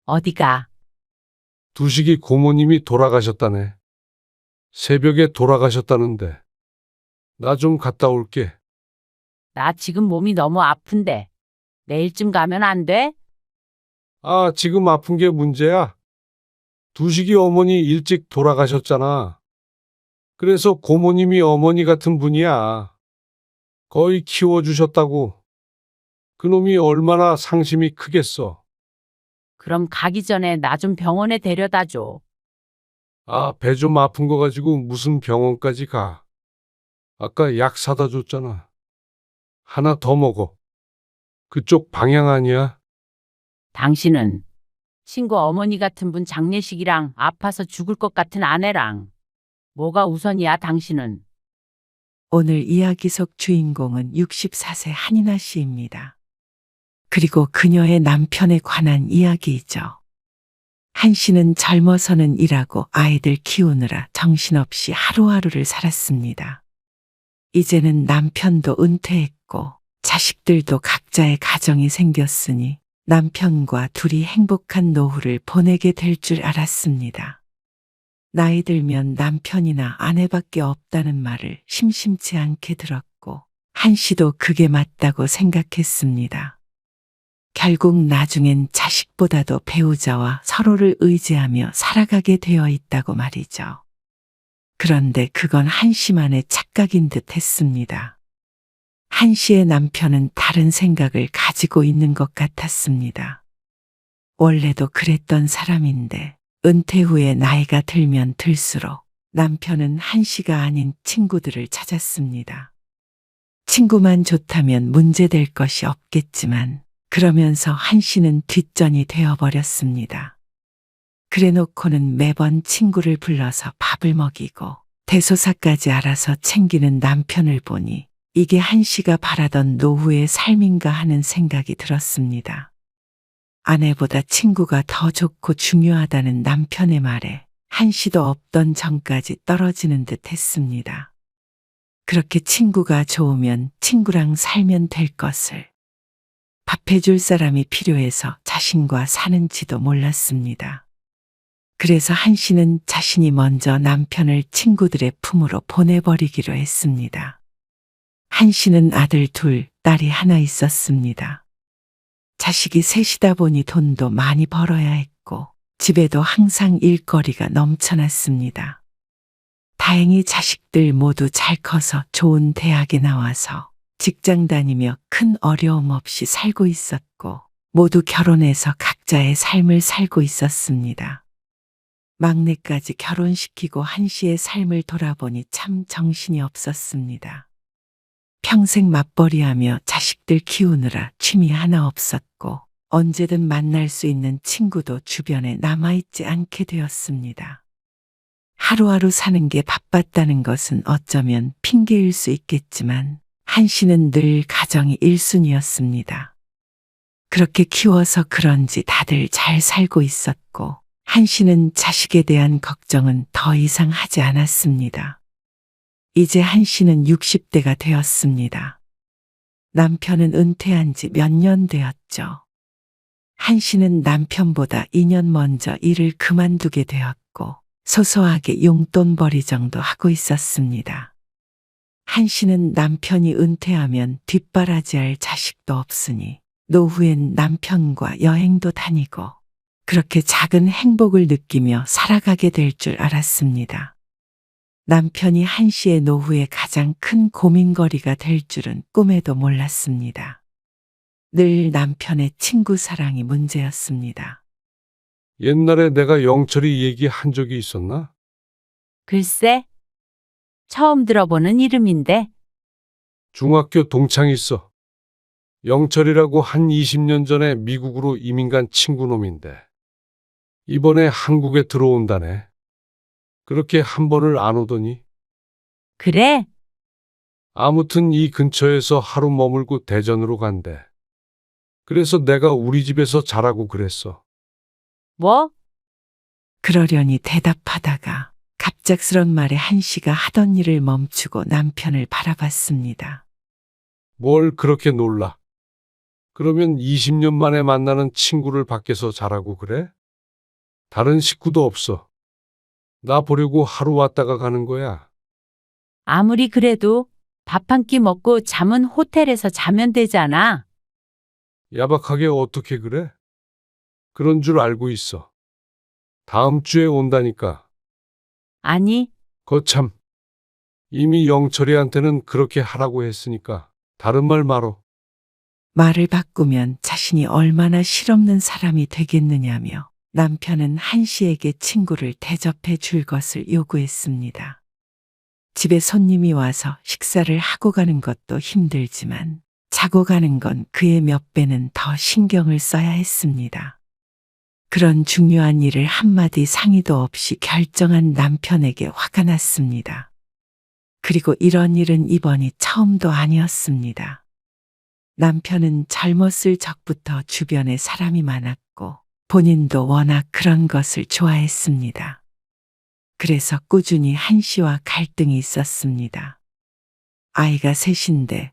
어디가? 두식이 고모님이 돌아가셨다네. 새벽에 돌아가셨다는데. 나 좀 갔다 올게. 나 지금 몸이 너무 아픈데. 내일쯤 가면 안 돼? 아, 지금 아픈 게 문제야? 두식이 어머니 일찍 돌아가셨잖아. 그래서 고모님이 어머니 같은 분이야. 거의 키워주셨다고. 그놈이 얼마나 상심이 크겠어. 그럼 가기 전에 나 좀 병원에 데려다 줘. 아, 배 좀 아픈 거 가지고 무슨 병원까지 가. 아까 약 사다 줬잖아. 하나 더 먹어. 그쪽 방향 아니야? 당신은 친구 어머니 같은 분 장례식이랑 아파서 죽을 것 같은 아내랑 뭐가 우선이야, 당신은? 오늘 이야기 속 주인공은 64세 한인아 씨입니다. 그리고 그녀의 남편에 관한 이야기이죠. 한 씨는 젊어서는 일하고 아이들 키우느라 정신없이 하루하루를 살았습니다. 이제는 남편도 은퇴했고 자식들도 각자의 가정이 생겼으니 남편과 둘이 행복한 노후를 보내게 될 줄 알았습니다. 나이 들면 남편이나 아내밖에 없다는 말을 심심치 않게 들었고 한 씨도 그게 맞다고 생각했습니다. 결국 나중엔 자식보다도 배우자와 서로를 의지하며 살아가게 되어 있다고 말이죠. 그런데 그건 한 씨만의 착각인 듯 했습니다. 한 씨의 남편은 다른 생각을 가지고 있는 것 같았습니다. 원래도 그랬던 사람인데 은퇴 후에 나이가 들면 들수록 남편은 한 씨가 아닌 친구들을 찾았습니다. 친구만 좋다면 문제될 것이 없겠지만 그러면서 한 씨는 뒷전이 되어버렸습니다. 그래놓고는 매번 친구를 불러서 밥을 먹이고 대소사까지 알아서 챙기는 남편을 보니 이게 한 씨가 바라던 노후의 삶인가 하는 생각이 들었습니다. 아내보다 친구가 더 좋고 중요하다는 남편의 말에 한 씨도 없던 정까지 떨어지는 듯 했습니다. 그렇게 친구가 좋으면 친구랑 살면 될 것을. 밥해줄 사람이 필요해서 자신과 사는지도 몰랐습니다. 그래서 한 씨는 자신이 먼저 남편을 친구들의 품으로 보내버리기로 했습니다. 한 씨는 아들 둘, 딸이 하나 있었습니다. 자식이 셋이다 보니 돈도 많이 벌어야 했고 집에도 항상 일거리가 넘쳐났습니다. 다행히 자식들 모두 잘 커서 좋은 대학에 나와서 직장 다니며 큰 어려움 없이 살고 있었고 모두 결혼해서 각자의 삶을 살고 있었습니다. 막내까지 결혼시키고 한 씨의 삶을 돌아보니 참 정신이 없었습니다. 평생 맞벌이하며 자식들 키우느라 취미 하나 없었고 언제든 만날 수 있는 친구도 주변에 남아있지 않게 되었습니다. 하루하루 사는 게 바빴다는 것은 어쩌면 핑계일 수 있겠지만 한 씨는 늘 가정이 1순위였습니다. 그렇게 키워서 그런지 다들 잘 살고 있었고 한 씨는 자식에 대한 걱정은 더 이상 하지 않았습니다. 이제 한 씨는 60대가 되었습니다. 남편은 은퇴한 지 몇 년 되었죠. 한 씨는 남편보다 2년 먼저 일을 그만두게 되었고 소소하게 용돈벌이 정도 하고 있었습니다. 한 씨는 남편이 은퇴하면 뒷바라지할 자식도 없으니 노후엔 남편과 여행도 다니고 그렇게 작은 행복을 느끼며 살아가게 될 줄 알았습니다. 남편이 한 씨의 노후에 가장 큰 고민거리가 될 줄은 꿈에도 몰랐습니다. 늘 남편의 친구 사랑이 문제였습니다. 옛날에 내가 영철이 얘기한 적이 있었나? 글쎄, 처음 들어보는 이름인데. 중학교 동창 있어. 영철이라고 한 20년 전에 미국으로 이민 간 친구놈인데 이번에 한국에 들어온다네. 그렇게 한 번을 안 오더니 그래? 아무튼 이 근처에서 하루 머물고 대전으로 간대. 그래서 내가 우리 집에서 자라고 그랬어. 뭐? 그러려니 대답하다가 갑작스런 말에 한 씨가 하던 일을 멈추고 남편을 바라봤습니다. 뭘 그렇게 놀라? 그러면 20년 만에 만나는 친구를 밖에서 자라고 그래? 다른 식구도 없어. 나 보려고 하루 왔다가 가는 거야. 아무리 그래도 밥 한 끼 먹고 잠은 호텔에서 자면 되잖아. 야박하게 어떻게 그래? 그런 줄 알고 있어. 다음 주에 온다니까. 아니, 거참. 이미 영철이한테는 그렇게 하라고 했으니까. 다른 말 말어. 말을 바꾸면 자신이 얼마나 실없는 사람이 되겠느냐며 남편은 한 씨에게 친구를 대접해 줄 것을 요구했습니다. 집에 손님이 와서 식사를 하고 가는 것도 힘들지만 자고 가는 건 그의 몇 배는 더 신경을 써야 했습니다. 그런 중요한 일을 한마디 상의도 없이 결정한 남편에게 화가 났습니다. 그리고 이런 일은 이번이 처음도 아니었습니다. 남편은 젊었을 적부터 주변에 사람이 많았고 본인도 워낙 그런 것을 좋아했습니다. 그래서 꾸준히 한 씨와 갈등이 있었습니다. 아이가 셋인데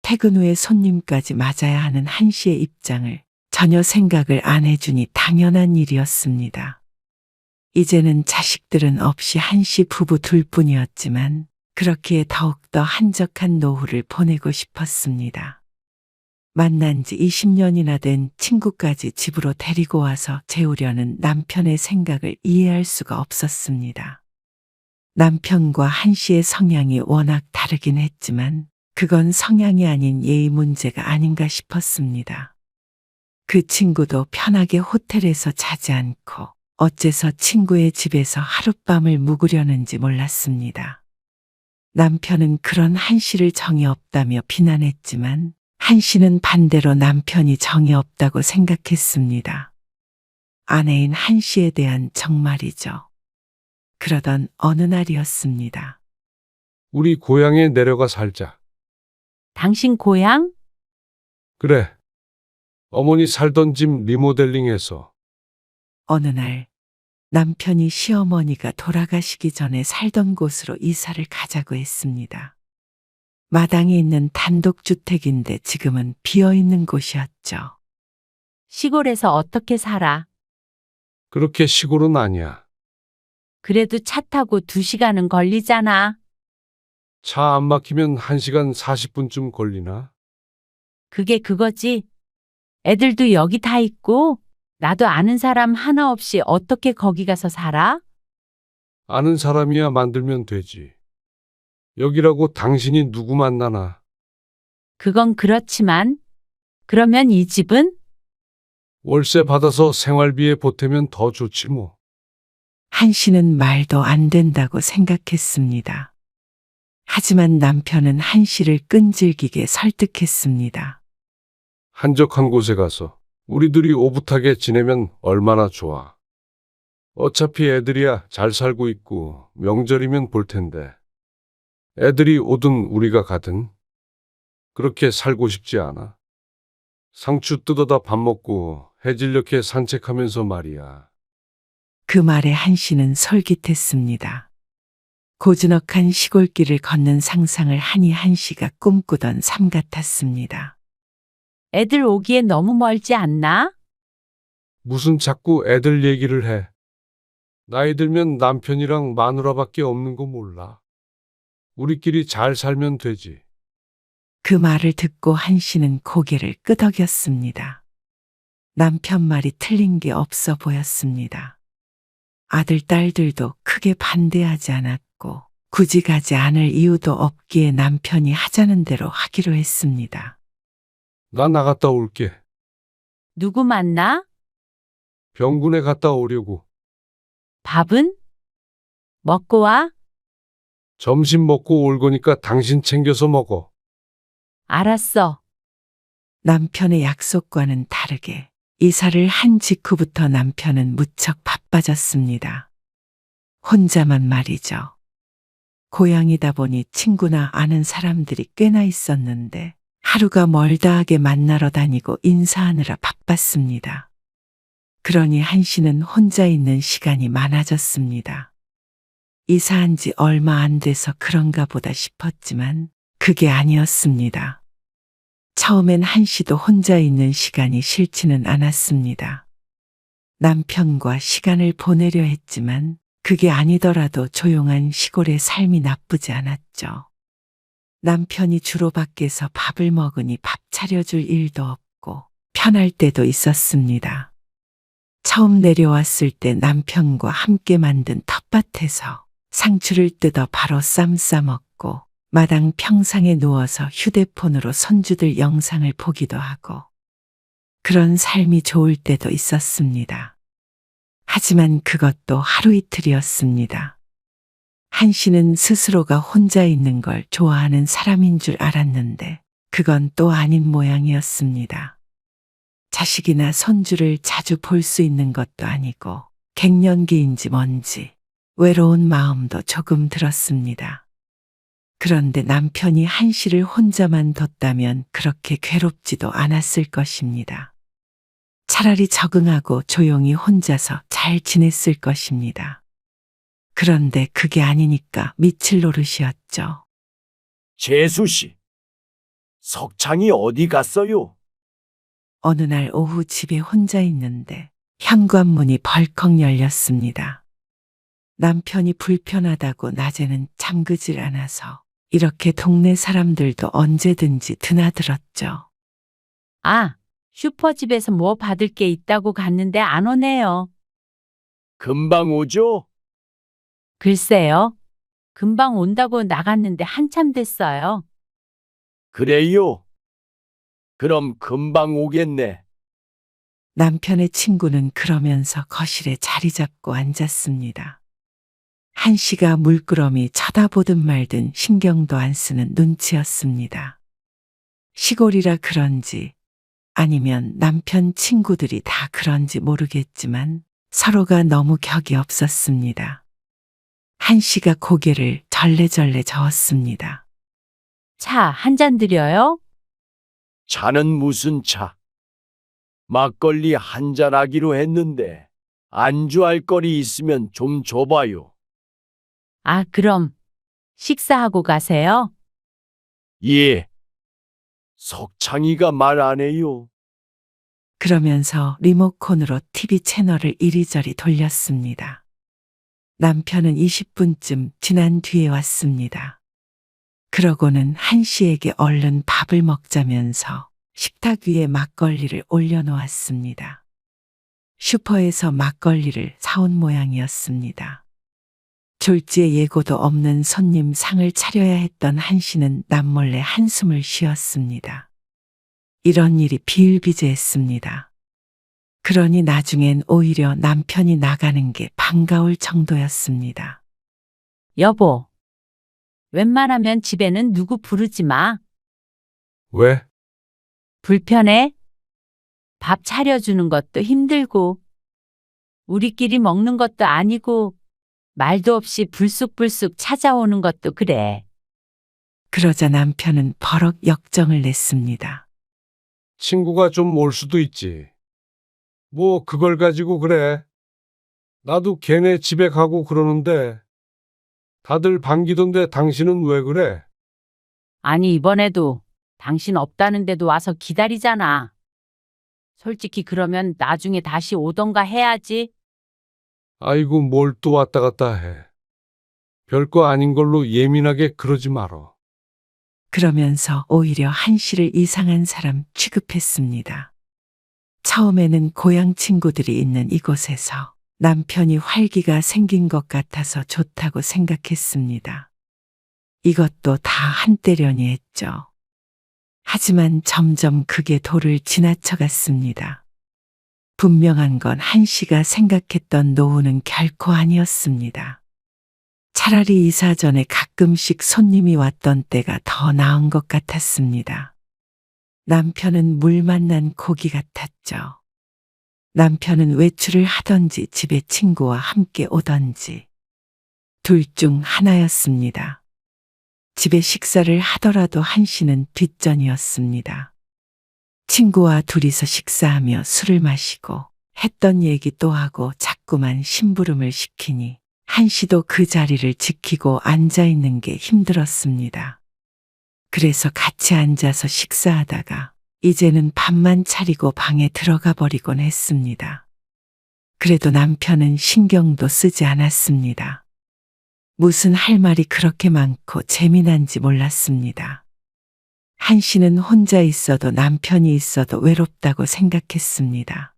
퇴근 후에 손님까지 맞아야 하는 한 씨의 입장을 전혀 생각을 안 해주니 당연한 일이었습니다. 이제는 자식들은 없이 한 씨 부부 둘뿐이었지만 그렇기에 더욱더 한적한 노후를 보내고 싶었습니다. 만난 지 20년이나 된 친구까지 집으로 데리고 와서 재우려는 남편의 생각을 이해할 수가 없었습니다. 남편과 한 씨의 성향이 워낙 다르긴 했지만 그건 성향이 아닌 예의 문제가 아닌가 싶었습니다. 그 친구도 편하게 호텔에서 자지 않고 어째서 친구의 집에서 하룻밤을 묵으려는지 몰랐습니다. 남편은 그런 한 씨를 정이 없다며 비난했지만 한 씨는 반대로 남편이 정이 없다고 생각했습니다. 아내인 한 씨에 대한 정말이죠. 그러던 어느 날이었습니다. 우리 고향에 내려가 살자. 당신 고향? 그래. 어머니 살던 집 리모델링해서. 어느 날 남편이 시어머니가 돌아가시기 전에 살던 곳으로 이사를 가자고 했습니다. 마당에 있는 단독주택인데 지금은 비어있는 곳이었죠. 시골에서 어떻게 살아? 그렇게 시골은 아니야. 그래도 차 타고 2시간은 걸리잖아. 차 안 막히면 1시간 40분쯤 걸리나? 그게 그거지. 애들도 여기 다 있고 나도 아는 사람 하나 없이 어떻게 거기 가서 살아? 아는 사람이야 만들면 되지. 여기라고 당신이 누구 만나나? 그건 그렇지만 그러면 이 집은? 월세 받아서 생활비에 보태면 더 좋지 뭐. 한 씨는 말도 안 된다고 생각했습니다. 하지만 남편은 한 씨를 끈질기게 설득했습니다. 한적한 곳에 가서 우리들이 오붓하게 지내면 얼마나 좋아. 어차피 애들이야 잘 살고 있고 명절이면 볼 텐데. 애들이 오든 우리가 가든 그렇게 살고 싶지 않아. 상추 뜯어다 밥 먹고 해질녘에 산책하면서 말이야. 그 말에 한 씨는 솔깃했습니다. 고즈넉한 시골길을 걷는 상상을 하니 한 씨가 꿈꾸던 삶 같았습니다. 애들 오기에 너무 멀지 않나? 무슨 자꾸 애들 얘기를 해. 나이 들면 남편이랑 마누라밖에 없는 거 몰라. 우리끼리 잘 살면 되지. 그 말을 듣고 한 씨는 고개를 끄덕였습니다. 남편 말이 틀린 게 없어 보였습니다. 아들, 딸들도 크게 반대하지 않았고 굳이 가지 않을 이유도 없기에 남편이 하자는 대로 하기로 했습니다. 나 나갔다 올게. 누구 만나? 병군에 갔다 오려고. 밥은? 먹고 와? 점심 먹고 올 거니까 당신 챙겨서 먹어. 알았어. 남편의 약속과는 다르게 이사를 한 직후부터 남편은 무척 바빠졌습니다. 혼자만 말이죠. 고향이다 보니 친구나 아는 사람들이 꽤나 있었는데 하루가 멀다하게 만나러 다니고 인사하느라 바빴습니다. 그러니 한 씨는 혼자 있는 시간이 많아졌습니다. 이사한 지 얼마 안 돼서 그런가 보다 싶었지만 그게 아니었습니다. 처음엔 한 씨도 혼자 있는 시간이 싫지는 않았습니다. 남편과 시간을 보내려 했지만 그게 아니더라도 조용한 시골의 삶이 나쁘지 않았죠. 남편이 주로 밖에서 밥을 먹으니 밥 차려줄 일도 없고 편할 때도 있었습니다. 처음 내려왔을 때 남편과 함께 만든 텃밭에서 상추를 뜯어 바로 쌈 싸먹고 마당 평상에 누워서 휴대폰으로 손주들 영상을 보기도 하고 그런 삶이 좋을 때도 있었습니다. 하지만 그것도 하루 이틀이었습니다. 한 씨는 스스로가 혼자 있는 걸 좋아하는 사람인 줄 알았는데 그건 또 아닌 모양이었습니다. 자식이나 손주를 자주 볼 수 있는 것도 아니고 갱년기인지 뭔지 외로운 마음도 조금 들었습니다. 그런데 남편이 한 씨를 혼자만 뒀다면 그렇게 괴롭지도 않았을 것입니다. 차라리 적응하고 조용히 혼자서 잘 지냈을 것입니다. 그런데 그게 아니니까 미칠 노릇이었죠. 재수 씨, 석창이 어디 갔어요? 어느 날 오후 집에 혼자 있는데 현관문이 벌컥 열렸습니다. 남편이 불편하다고 낮에는 잠그질 않아서 이렇게 동네 사람들도 언제든지 드나들었죠. 아, 슈퍼집에서 뭐 받을 게 있다고 갔는데 안 오네요. 금방 오죠? 글쎄요. 금방 온다고 나갔는데 한참 됐어요. 그래요? 그럼 금방 오겠네. 남편의 친구는 그러면서 거실에 자리 잡고 앉았습니다. 한 씨가 물끄러미 쳐다보든 말든 신경도 안 쓰는 눈치였습니다. 시골이라 그런지 아니면 남편 친구들이 다 그런지 모르겠지만 서로가 너무 격이 없었습니다. 한 씨가 고개를 절레절레 저었습니다. 차 한 잔 드려요? 차는 무슨 차? 막걸리 한잔 하기로 했는데 안주할 거리 있으면 좀 줘봐요. 아, 그럼 식사하고 가세요. 예. 석창이가 말 안 해요. 그러면서 리모컨으로 TV 채널을 이리저리 돌렸습니다. 남편은 20분쯤 지난 뒤에 왔습니다. 그러고는 한 씨에게 얼른 밥을 먹자면서 식탁 위에 막걸리를 올려놓았습니다. 슈퍼에서 막걸리를 사온 모양이었습니다. 졸지에 예고도 없는 손님 상을 차려야 했던 한 씨는 남몰래 한숨을 쉬었습니다. 이런 일이 비일비재했습니다. 그러니 나중엔 오히려 남편이 나가는 게 반가울 정도였습니다. 여보, 웬만하면 집에는 누구 부르지 마. 왜? 불편해? 밥 차려주는 것도 힘들고, 우리끼리 먹는 것도 아니고, 말도 없이 불쑥불쑥 찾아오는 것도 그래. 그러자 남편은 버럭 역정을 냈습니다. 친구가 좀 올 수도 있지. 뭐 그걸 가지고 그래. 나도 걔네 집에 가고 그러는데 다들 반기던데 당신은 왜 그래? 아니, 이번에도 당신 없다는데도 와서 기다리잖아. 솔직히 그러면 나중에 다시 오던가 해야지. 아이고 뭘 또 왔다 갔다 해. 별거 아닌 걸로 예민하게 그러지 말어. 그러면서 오히려 한 씨를 이상한 사람 취급했습니다. 처음에는 고향 친구들이 있는 이곳에서 남편이 활기가 생긴 것 같아서 좋다고 생각했습니다. 이것도 다 한때련이 했죠. 하지만 점점 그게 도를 지나쳐갔습니다. 분명한 건 한 씨가 생각했던 노후는 결코 아니었습니다. 차라리 이사 전에 가끔씩 손님이 왔던 때가 더 나은 것 같았습니다. 남편은 물 만난 고기 같았죠. 남편은 외출을 하던지 집에 친구와 함께 오던지 둘 중 하나였습니다. 집에 식사를 하더라도 한 씨는 뒷전이었습니다. 친구와 둘이서 식사하며 술을 마시고 했던 얘기 또 하고 자꾸만 심부름을 시키니 한 씨도 그 자리를 지키고 앉아 있는 게 힘들었습니다. 그래서 같이 앉아서 식사하다가 이제는 밥만 차리고 방에 들어가 버리곤 했습니다. 그래도 남편은 신경도 쓰지 않았습니다. 무슨 할 말이 그렇게 많고 재미난지 몰랐습니다. 한 씨는 혼자 있어도 남편이 있어도 외롭다고 생각했습니다.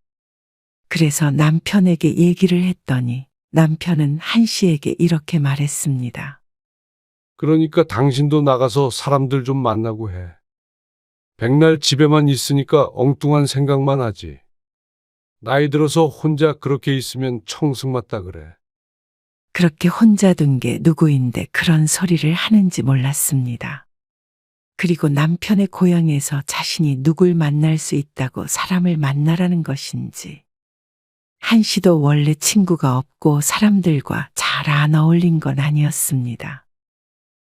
그래서 남편에게 얘기를 했더니 남편은 한 씨에게 이렇게 말했습니다. 그러니까 당신도 나가서 사람들 좀 만나고 해. 백날 집에만 있으니까 엉뚱한 생각만 하지. 나이 들어서 혼자 그렇게 있으면 청승맞다 그래. 그렇게 혼자 둔 게 누구인데 그런 소리를 하는지 몰랐습니다. 그리고 남편의 고향에서 자신이 누굴 만날 수 있다고 사람을 만나라는 것인지. 한 씨도 원래 친구가 없고 사람들과 잘 안 어울린 건 아니었습니다.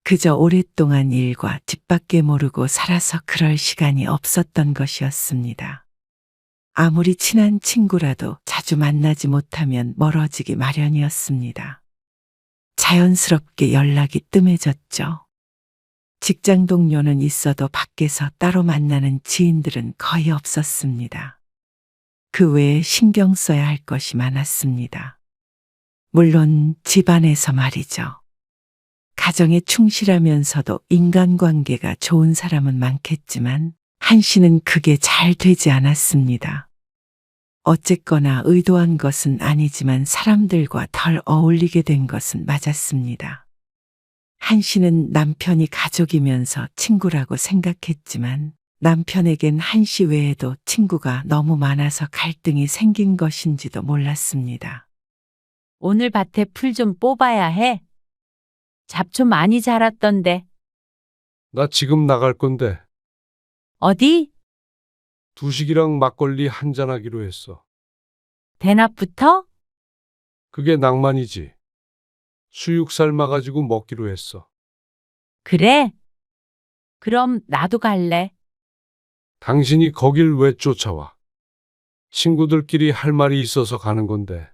그저 오랫동안 일과 집밖에 모르고 살아서 그럴 시간이 없었던 것이었습니다. 아무리 친한 친구라도 자주 만나지 못하면 멀어지기 마련이었습니다. 자연스럽게 연락이 뜸해졌죠. 직장 동료는 있어도 밖에서 따로 만나는 지인들은 거의 없었습니다. 그 외에 신경 써야 할 것이 많았습니다. 물론 집안에서 말이죠. 가정에 충실하면서도 인간관계가 좋은 사람은 많겠지만 한 씨는 그게 잘 되지 않았습니다. 어쨌거나 의도한 것은 아니지만 사람들과 덜 어울리게 된 것은 맞았습니다. 한 씨는 남편이 가족이면서 친구라고 생각했지만 남편에겐 한 씨 외에도 친구가 너무 많아서 갈등이 생긴 것인지도 몰랐습니다. 오늘 밭에 풀 좀 뽑아야 해. 잡초 많이 자랐던데. 나 지금 나갈 건데 어디? 두식이랑 막걸리 한잔 하기로 했어. 대낮부터? 그게 낭만이지. 수육 삶아가지고 먹기로 했어. 그래? 그럼 나도 갈래. 당신이 거길 왜 쫓아와? 친구들끼리 할 말이 있어서 가는 건데.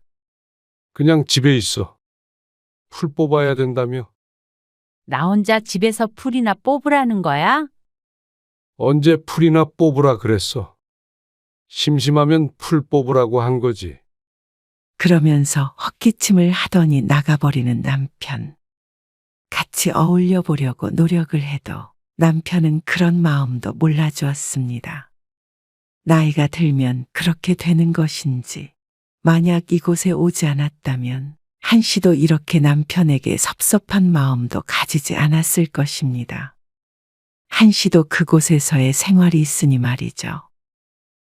그냥 집에 있어. 풀 뽑아야 된다며? 나 혼자 집에서 풀이나 뽑으라는 거야? 언제 풀이나 뽑으라 그랬어? 심심하면 풀 뽑으라고 한 거지. 그러면서 헛기침을 하더니 나가버리는 남편. 같이 어울려 보려고 노력을 해도 남편은 그런 마음도 몰라주었습니다. 나이가 들면 그렇게 되는 것인지, 만약 이곳에 오지 않았다면 한 씨도 이렇게 남편에게 섭섭한 마음도 가지지 않았을 것입니다. 한 씨도 그곳에서의 생활이 있으니 말이죠.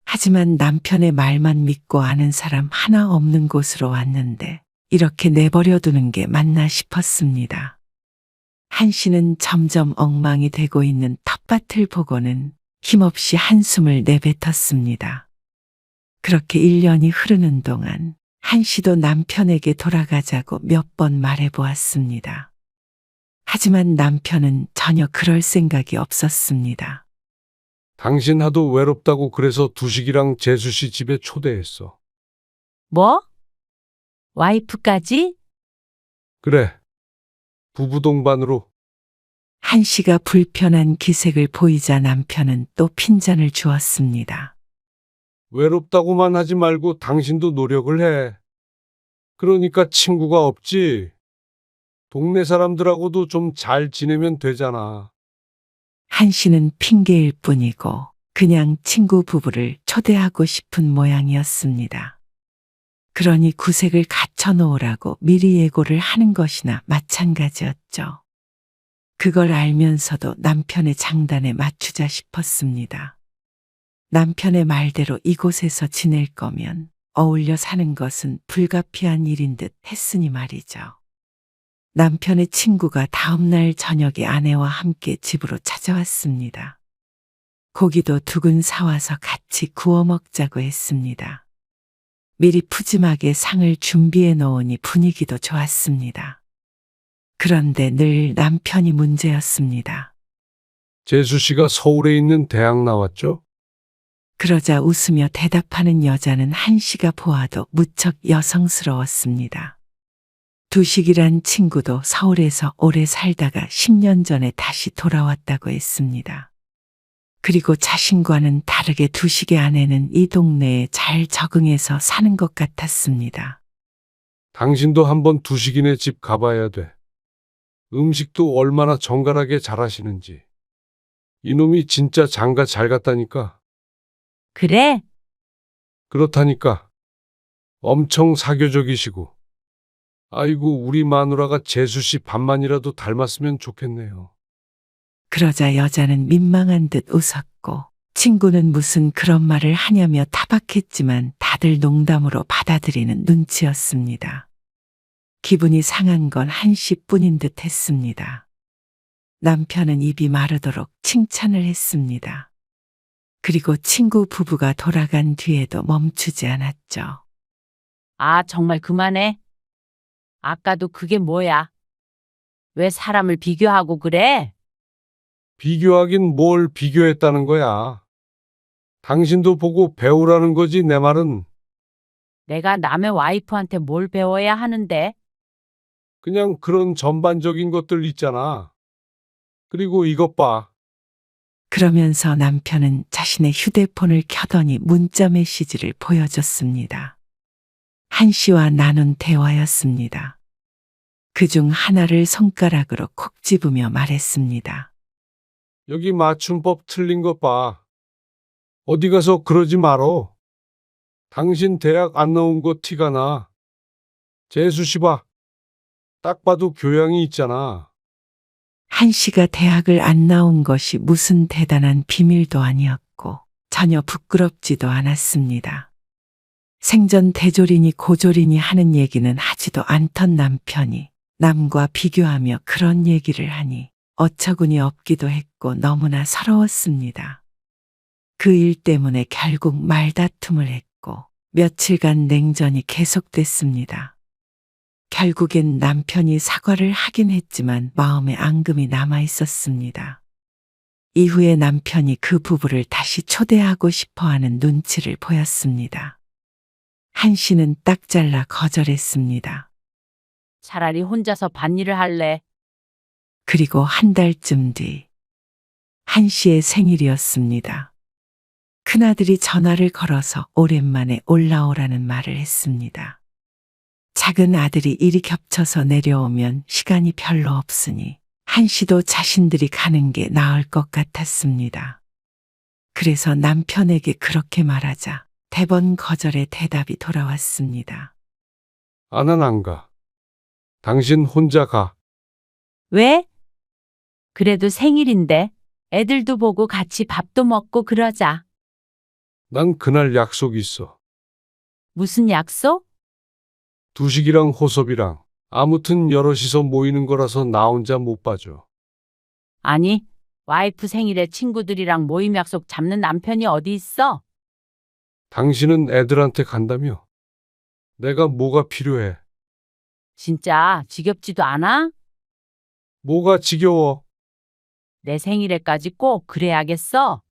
하지만 남편의 말만 믿고 아는 사람 하나 없는 곳으로 왔는데 이렇게 내버려 두는 게 맞나 싶었습니다. 한 씨는 점점 엉망이 되고 있는 텃밭을 보고는 힘없이 한숨을 내뱉었습니다. 그렇게 1년이 흐르는 동안 한 씨도 남편에게 돌아가자고 몇 번 말해보았습니다. 하지만 남편은 전혀 그럴 생각이 없었습니다. 당신 하도 외롭다고 그래서 두식이랑 재수 씨 집에 초대했어. 뭐? 와이프까지? 그래. 부부 동반으로. 한 씨가 불편한 기색을 보이자 남편은 또 핀잔을 주었습니다. 외롭다고만 하지 말고 당신도 노력을 해. 그러니까 친구가 없지. 동네 사람들하고도 좀 잘 지내면 되잖아. 한 씨는 핑계일 뿐이고 그냥 친구 부부를 초대하고 싶은 모양이었습니다. 그러니 구색을 갖춰 놓으라고 미리 예고를 하는 것이나 마찬가지였죠. 그걸 알면서도 남편의 장단에 맞추자 싶었습니다. 남편의 말대로 이곳에서 지낼 거면 어울려 사는 것은 불가피한 일인 듯 했으니 말이죠. 남편의 친구가 다음날 저녁에 아내와 함께 집으로 찾아왔습니다. 고기도 두근 사와서 같이 구워 먹자고 했습니다. 미리 푸짐하게 상을 준비해 놓으니 분위기도 좋았습니다. 그런데 늘 남편이 문제였습니다. 재수 씨가 서울에 있는 대학 나왔죠? 그러자 웃으며 대답하는 여자는 한 씨가 보아도 무척 여성스러웠습니다. 두식이란 친구도 서울에서 오래 살다가 10년 전에 다시 돌아왔다고 했습니다. 그리고 자신과는 다르게 두식의 아내는 이 동네에 잘 적응해서 사는 것 같았습니다. 당신도 한번 두식이네 집 가봐야 돼. 음식도 얼마나 정갈하게 잘하시는지. 이놈이 진짜 장가 잘 갔다니까. 그래? 그렇다니까. 엄청 사교적이시고. 아이고, 우리 마누라가 재수 씨 반만이라도 닮았으면 좋겠네요. 그러자 여자는 민망한 듯 웃었고 친구는 무슨 그런 말을 하냐며 타박했지만 다들 농담으로 받아들이는 눈치였습니다. 기분이 상한 건 한씨뿐인 듯 했습니다. 남편은 입이 마르도록 칭찬을 했습니다. 그리고 친구 부부가 돌아간 뒤에도 멈추지 않았죠. 아, 정말 그만해. 아까도 그게 뭐야? 왜 사람을 비교하고 그래? 비교하긴 뭘 비교했다는 거야. 당신도 보고 배우라는 거지, 내 말은. 내가 남의 와이프한테 뭘 배워야 하는데? 그냥 그런 전반적인 것들 있잖아. 그리고 이것 봐. 그러면서 남편은 자신의 휴대폰을 켜더니 문자 메시지를 보여줬습니다. 한 씨와 나눈 대화였습니다. 그중 하나를 손가락으로 콕 집으며 말했습니다. 여기 맞춤법 틀린 것 봐. 어디 가서 그러지 말어. 당신 대학 안 나온 거 티가 나. 재수 씨 봐. 딱 봐도 교양이 있잖아. 한 씨가 대학을 안 나온 것이 무슨 대단한 비밀도 아니었고 전혀 부끄럽지도 않았습니다. 생전 대졸이니 고졸이니 하는 얘기는 하지도 않던 남편이 남과 비교하며 그런 얘기를 하니 어처구니 없기도 했고 너무나 서러웠습니다. 그 일 때문에 결국 말다툼을 했고 며칠간 냉전이 계속됐습니다. 결국엔 남편이 사과를 하긴 했지만 마음에 앙금이 남아 있었습니다. 이후에 남편이 그 부부를 다시 초대하고 싶어 하는 눈치를 보였습니다. 한 씨는 딱 잘라 거절했습니다. 차라리 혼자서 밭일을 할래. 그리고 한 달쯤 뒤, 한 씨의 생일이었습니다. 큰아들이 전화를 걸어서 오랜만에 올라오라는 말을 했습니다. 작은 아들이 일이 겹쳐서 내려오면 시간이 별로 없으니 한 씨도 자신들이 가는 게 나을 것 같았습니다. 그래서 남편에게 그렇게 말하자 대번 거절의 대답이 돌아왔습니다. 난 안 가. 당신 혼자 가. 왜? 그래도 생일인데 애들도 보고 같이 밥도 먹고 그러자. 난 그날 약속 있어. 무슨 약속? 두식이랑 호섭이랑. 아무튼 여럿이서 모이는 거라서 나 혼자 못 봐줘. 아니, 와이프 생일에 친구들이랑 모임 약속 잡는 남편이 어디 있어? 당신은 애들한테 간다며? 내가 뭐가 필요해? 진짜 지겹지도 않아? 뭐가 지겨워? 내 생일에까지 꼭 그래야겠어?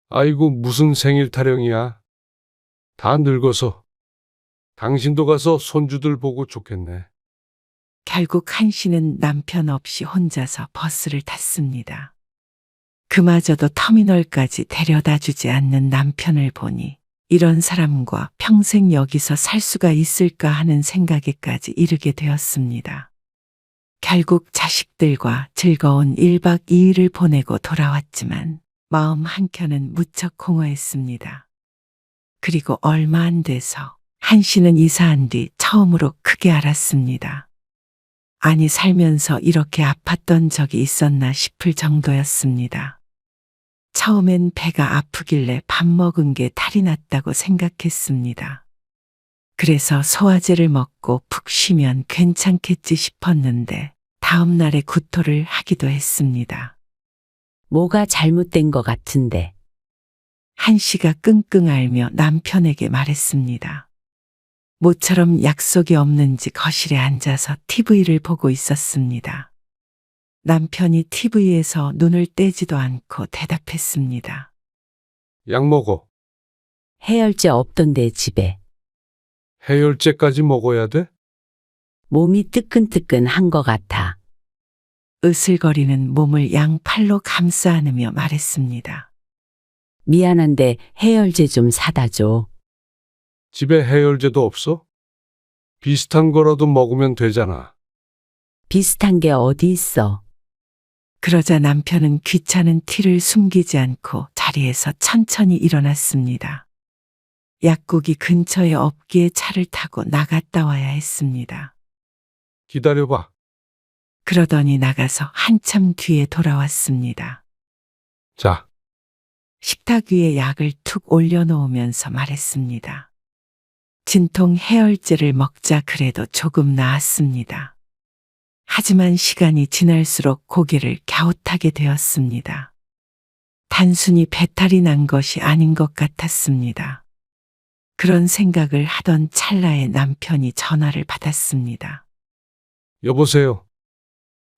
아이고, 무슨 생일 타령이야. 다 늙어서. 당신도 가서 손주들 보고 좋겠네. 결국 한 씨는 남편 없이 혼자서 버스를 탔습니다. 그마저도 터미널까지 데려다 주지 않는 남편을 보니 이런 사람과 평생 여기서 살 수가 있을까 하는 생각에까지 이르게 되었습니다. 결국 자식들과 즐거운 1박 2일을 보내고 돌아왔지만 마음 한켠은 무척 공허했습니다. 그리고 얼마 안 돼서 한 씨는 이사한 뒤 처음으로 크게 알았습니다. 아니, 살면서 이렇게 아팠던 적이 있었나 싶을 정도였습니다. 처음엔 배가 아프길래 밥 먹은 게 탈이 났다고 생각했습니다. 그래서 소화제를 먹고 푹 쉬면 괜찮겠지 싶었는데 다음 날에 구토를 하기도 했습니다. 뭐가 잘못된 것 같은데. 한 씨가 끙끙 앓며 남편에게 말했습니다. 모처럼 약속이 없는지 거실에 앉아서 TV를 보고 있었습니다. 남편이 TV에서 눈을 떼지도 않고 대답했습니다. 약 먹어. 해열제 없던데 집에. 해열제까지 먹어야 돼? 몸이 뜨끈뜨끈한 것 같아. 으슬거리는 몸을 양팔로 감싸 안으며 말했습니다. 미안한데 해열제 좀 사다 줘. 집에 해열제도 없어? 비슷한 거라도 먹으면 되잖아. 비슷한 게 어디 있어? 그러자 남편은 귀찮은 티를 숨기지 않고 자리에서 천천히 일어났습니다. 약국이 근처에 없기에 차를 타고 나갔다 와야 했습니다. 기다려봐. 그러더니 나가서 한참 뒤에 돌아왔습니다. 자, 식탁 위에 약을 툭 올려놓으면서 말했습니다. 진통 해열제를 먹자 그래도 조금 나았습니다. 하지만 시간이 지날수록 고개를 갸웃하게 되었습니다. 단순히 배탈이 난 것이 아닌 것 같았습니다. 그런 생각을 하던 찰나에 남편이 전화를 받았습니다. 여보세요.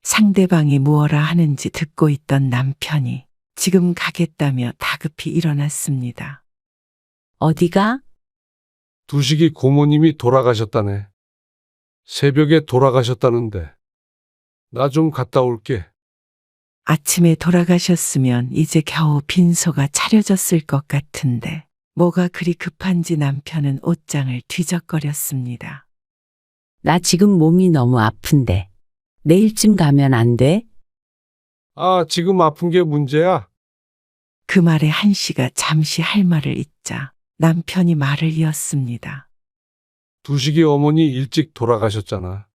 상대방이 무엇라 하는지 듣고 있던 남편이 지금 가겠다며 다급히 일어났습니다. 어디가? 두식이 고모님이 돌아가셨다네. 새벽에 돌아가셨다는데. 나 좀 갔다 올게. 아침에 돌아가셨으면 이제 겨우 빈소가 차려졌을 것 같은데 뭐가 그리 급한지 남편은 옷장을 뒤적거렸습니다. 나 지금 몸이 너무 아픈데. 내일쯤 가면 안 돼? 아, 지금 아픈 게 문제야? 그 말에 한씨가 잠시 할 말을 잇자 남편이 말을 이었습니다. 두식이 어머니 일찍 돌아가셨잖아.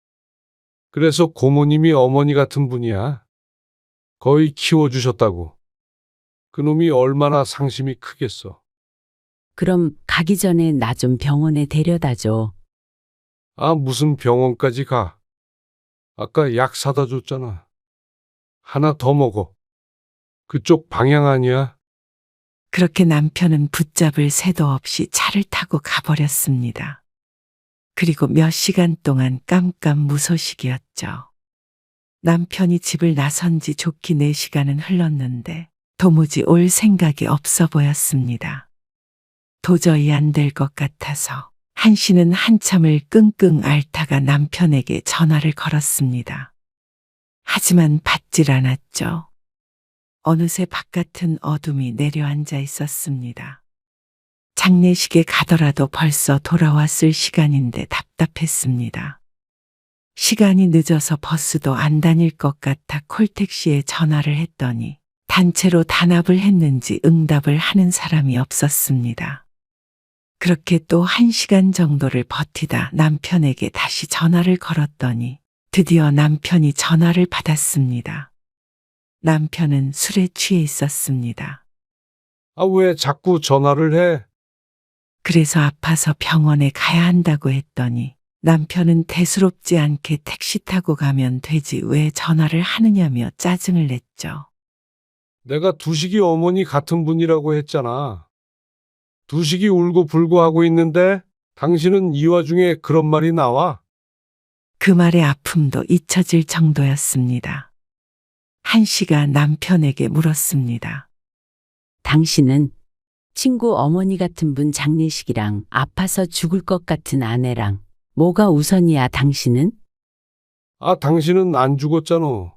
그래서 고모님이 어머니 같은 분이야. 거의 키워주셨다고. 그놈이 얼마나 상심이 크겠어. 그럼 가기 전에 나 좀 병원에 데려다 줘. 아, 무슨 병원까지 가. 아까 약 사다 줬잖아. 하나 더 먹어. 그쪽 방향 아니야? 그렇게 남편은 붙잡을 새도 없이 차를 타고 가버렸습니다. 그리고 몇 시간 동안 깜깜무소식이었죠. 남편이 집을 나선 지 좋기 4시간은 흘렀는데 도무지 올 생각이 없어 보였습니다. 도저히 안 될 것 같아서 한씨는 한참을 끙끙 앓다가 남편에게 전화를 걸었습니다. 하지만 받질 않았죠. 어느새 바깥은 어둠이 내려앉아 있었습니다. 장례식에 가더라도 벌써 돌아왔을 시간인데 답답했습니다. 시간이 늦어서 버스도 안 다닐 것 같아 콜택시에 전화를 했더니 단체로 단합을 했는지 응답을 하는 사람이 없었습니다. 그렇게 또 1시간 정도를 버티다 남편에게 다시 전화를 걸었더니 드디어 남편이 전화를 받았습니다. 남편은 술에 취해 있었습니다. 아, 왜 자꾸 전화를 해? 그래서 아파서 병원에 가야 한다고 했더니 남편은 대수롭지 않게 택시 타고 가면 되지 왜 전화를 하느냐며 짜증을 냈죠. 내가 두식이 어머니 같은 분이라고 했잖아. 두식이 울고 불고 하고 있는데 당신은 이 와중에 그런 말이 나와? 그 말의 아픔도 잊혀질 정도였습니다. 한씨가 남편에게 물었습니다. 당신은 친구 어머니 같은 분 장례식이랑 아파서 죽을 것 같은 아내랑 뭐가 우선이야 당신은? 아, 당신은 안 죽었잖아.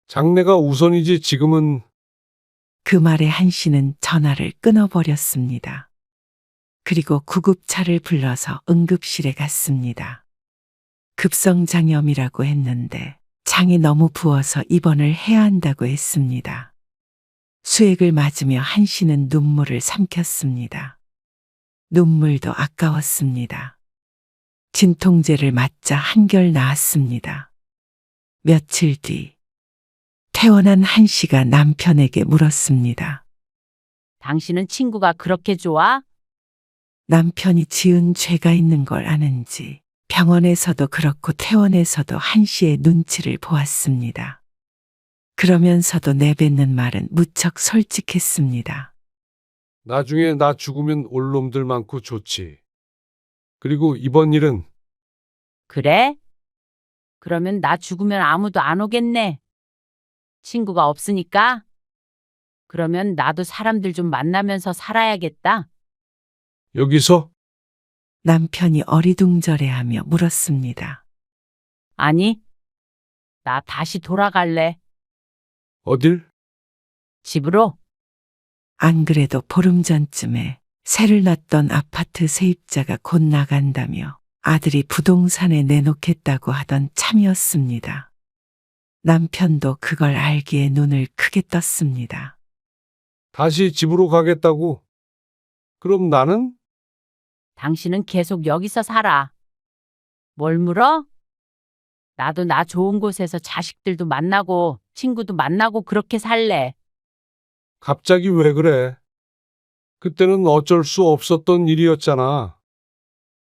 장래가 우선이지 지금은. 그 말에 한씨는 전화를 끊어버렸습니다. 그리고 구급차를 불러서 응급실에 갔습니다. 급성장염이라고 했는데 장이 너무 부어서 입원을 해야 한다고 했습니다. 수액을 맞으며 한씨는 눈물을 삼켰습니다. 눈물도 아까웠습니다. 진통제를 맞자 한결 나았습니다. 며칠 뒤 퇴원한 한씨가 남편에게 물었습니다. 당신은 친구가 그렇게 좋아? 남편이 지은 죄가 있는 걸 아는지 병원에서도 그렇고 퇴원에서도 한씨의 눈치를 보았습니다. 그러면서도 내뱉는 말은 무척 솔직했습니다. 나중에 나 죽으면 올 놈들 많고 좋지. 그리고 이번 일은 그래? 그러면 나 죽으면 아무도 안 오겠네. 친구가 없으니까? 그러면 나도 사람들 좀 만나면서 살아야겠다. 여기서 남편이 어리둥절해하며 물었습니다. 아니, 나 다시 돌아갈래. 어딜? 집으로. 안 그래도 보름 전쯤에 새를 놨던 아파트 세입자가 곧 나간다며 아들이 부동산에 내놓겠다고 하던 참이었습니다. 남편도 그걸 알기에 눈을 크게 떴습니다. 다시 집으로 가겠다고? 그럼 나는? 당신은 계속 여기서 살아. 뭘 물어? 나도 나 좋은 곳에서 자식들도 만나고 친구도 만나고 그렇게 살래. 갑자기 왜 그래? 그때는 어쩔 수 없었던 일이었잖아.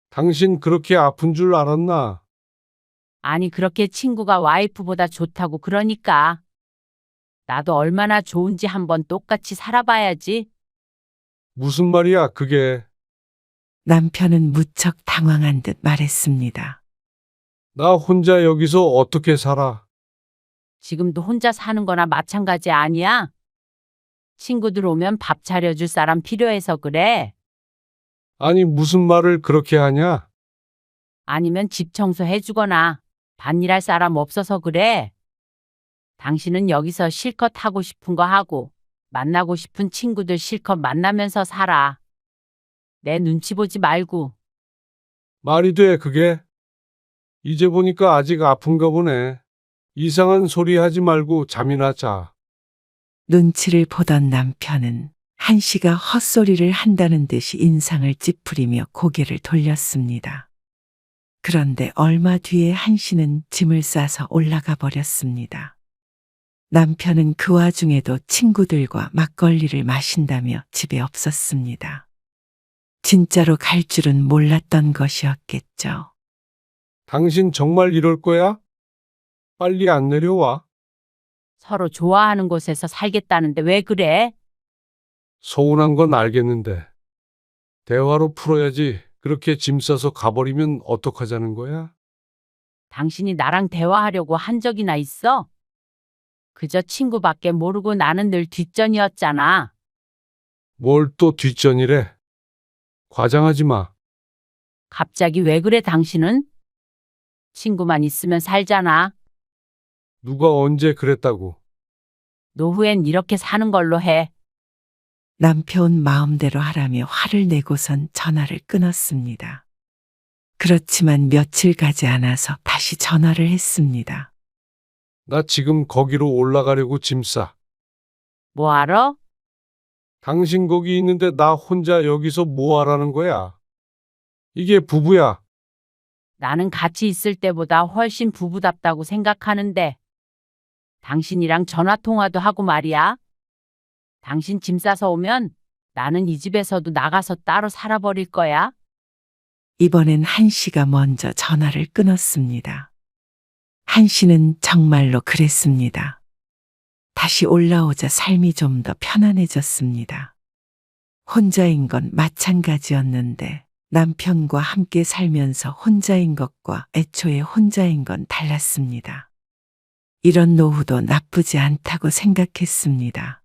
당신 그렇게 아픈 줄 알았나? 아니, 그렇게 친구가 와이프보다 좋다고 그러니까. 나도 얼마나 좋은지 한번 똑같이 살아봐야지. 무슨 말이야, 그게. 남편은 무척 당황한 듯 말했습니다. 나 혼자 여기서 어떻게 살아? 지금도 혼자 사는 거나 마찬가지 아니야? 친구들 오면 밥 차려줄 사람 필요해서 그래. 아니, 무슨 말을 그렇게 하냐? 아니면 집 청소해주거나 밭일할 사람 없어서 그래. 당신은 여기서 실컷 하고 싶은 거 하고 만나고 싶은 친구들 실컷 만나면서 살아. 내 눈치 보지 말고. 말이 돼, 그게? 이제 보니까 아직 아픈가 보네. 이상한 소리 하지 말고 잠이나 자. 눈치를 보던 남편은 한씨가 헛소리를 한다는 듯이 인상을 찌푸리며 고개를 돌렸습니다. 그런데 얼마 뒤에 한씨는 짐을 싸서 올라가 버렸습니다. 남편은 그 와중에도 친구들과 막걸리를 마신다며 집에 없었습니다. 진짜로 갈 줄은 몰랐던 것이었겠죠. 당신 정말 이럴 거야? 빨리 안 내려와. 서로 좋아하는 곳에서 살겠다는데 왜 그래? 서운한 건 알겠는데. 대화로 풀어야지. 그렇게 짐 싸서 가버리면 어떡하자는 거야? 당신이 나랑 대화하려고 한 적이나 있어? 그저 친구밖에 모르고 나는 늘 뒷전이었잖아. 뭘 또 뒷전이래? 과장하지 마. 갑자기 왜 그래 당신은? 친구만 있으면 살잖아. 누가 언제 그랬다고. 노후엔 이렇게 사는 걸로 해. 남편 마음대로 하라며 화를 내고선 전화를 끊었습니다. 그렇지만 며칠 가지 않아서 다시 전화를 했습니다. 나 지금 거기로 올라가려고 짐 싸. 뭐 알아? 당신 거기 있는데 나 혼자 여기서 뭐 하라는 거야? 이게 부부야. 나는 같이 있을 때보다 훨씬 부부답다고 생각하는데. 당신이랑 전화 통화도 하고 말이야. 당신 짐 싸서 오면 나는 이 집에서도 나가서 따로 살아버릴 거야. 이번엔 한씨가 먼저 전화를 끊었습니다. 한씨는 정말로 그랬습니다. 다시 올라오자 삶이 좀 더 편안해졌습니다. 혼자인 건 마찬가지였는데 남편과 함께 살면서 혼자인 것과 애초에 혼자인 건 달랐습니다. 이런 노후도 나쁘지 않다고 생각했습니다.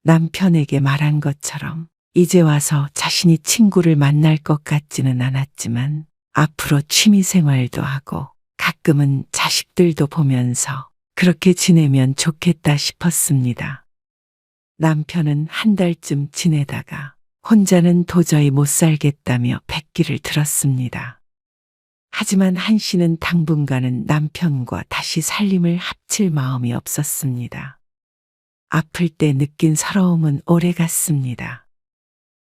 남편에게 말한 것처럼 이제 와서 자신이 친구를 만날 것 같지는 않았지만 앞으로 취미 생활도 하고 가끔은 자식들도 보면서 그렇게 지내면 좋겠다 싶었습니다. 남편은 한 달쯤 지내다가 혼자는 도저히 못 살겠다며 백기를 들었습니다. 하지만 한씨는 당분간은 남편과 다시 살림을 합칠 마음이 없었습니다. 아플 때 느낀 서러움은 오래갔습니다.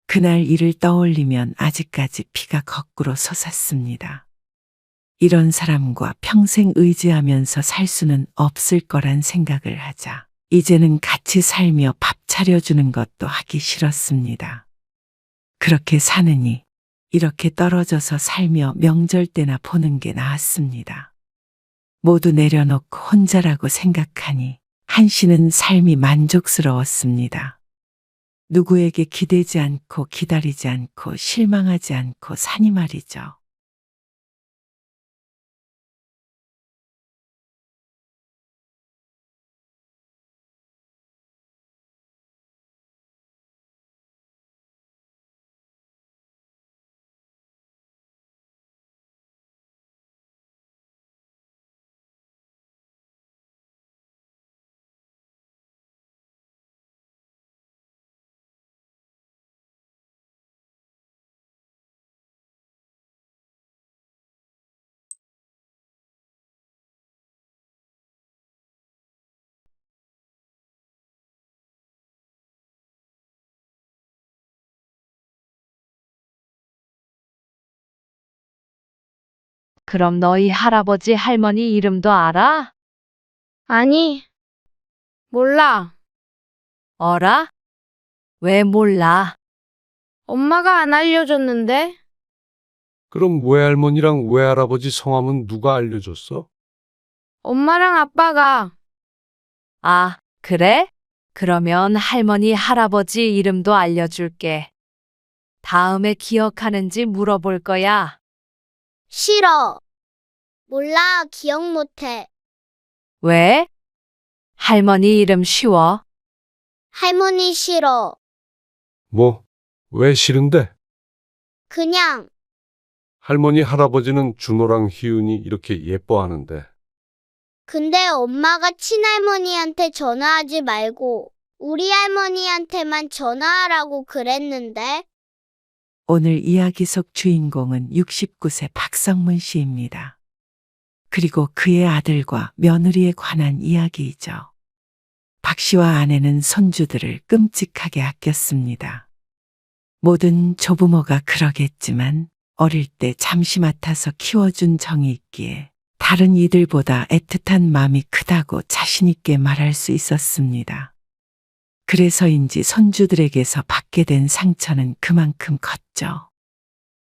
그날 일을 떠올리면 아직까지 피가 거꾸로 솟았습니다. 이런 사람과 평생 의지하면서 살 수는 없을 거란 생각을 하자 이제는 같이 살며 밥 차려주는 것도 하기 싫었습니다. 그렇게 사느니 이렇게 떨어져서 살며 명절 때나 보는 게 나았습니다. 모두 내려놓고 혼자라고 생각하니 한씨는 삶이 만족스러웠습니다. 누구에게 기대지 않고 기다리지 않고 실망하지 않고 사니 말이죠. 그럼 너희 할아버지 할머니 이름도 알아? 아니, 몰라. 어라? 왜 몰라? 엄마가 안 알려줬는데? 그럼 외할머니랑 외할아버지 성함은 누가 알려줬어? 엄마랑 아빠가. 아, 그래? 그러면 할머니, 할아버지 이름도 알려줄게. 다음에 기억하는지 물어볼 거야. 싫어. 몰라, 기억 못해. 왜? 할머니 이름 쉬워. 할머니 싫어. 뭐, 왜 싫은데? 그냥, 할머니, 할아버지는 준호랑 희은이 이렇게 예뻐하는데. 근데 엄마가 친할머니한테 전화하지 말고 우리 할머니한테만 전화하라고 그랬는데? 오늘 이야기 속 주인공은 69세 박성문 씨입니다. 그리고 그의 아들과 며느리에 관한 이야기이죠. 박 씨와 아내는 손주들을 끔찍하게 아꼈습니다. 모든 조부모가 그러겠지만 어릴 때 잠시 맡아서 키워준 정이 있기에 다른 이들보다 애틋한 마음이 크다고 자신 있게 말할 수 있었습니다. 그래서인지 손주들에게서 받게 된 상처는 그만큼 컸죠.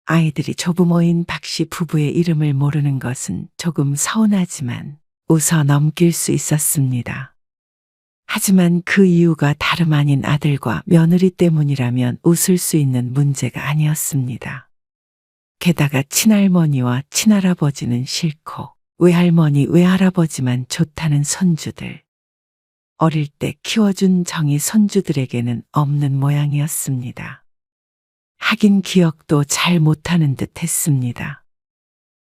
아이들이 조부모인 박 씨 부부의 이름을 모르는 것은 조금 서운하지만 웃어 넘길 수 있었습니다. 하지만 그 이유가 다름 아닌 아들과 며느리 때문이라면 웃을 수 있는 문제가 아니었습니다. 게다가 친할머니와 친할아버지는 싫고 외할머니, 외할아버지만 좋다는 손주들. 어릴 때 키워준 정이 손주들에게는 없는 모양이었습니다. 하긴 기억도 잘 못하는 듯 했습니다.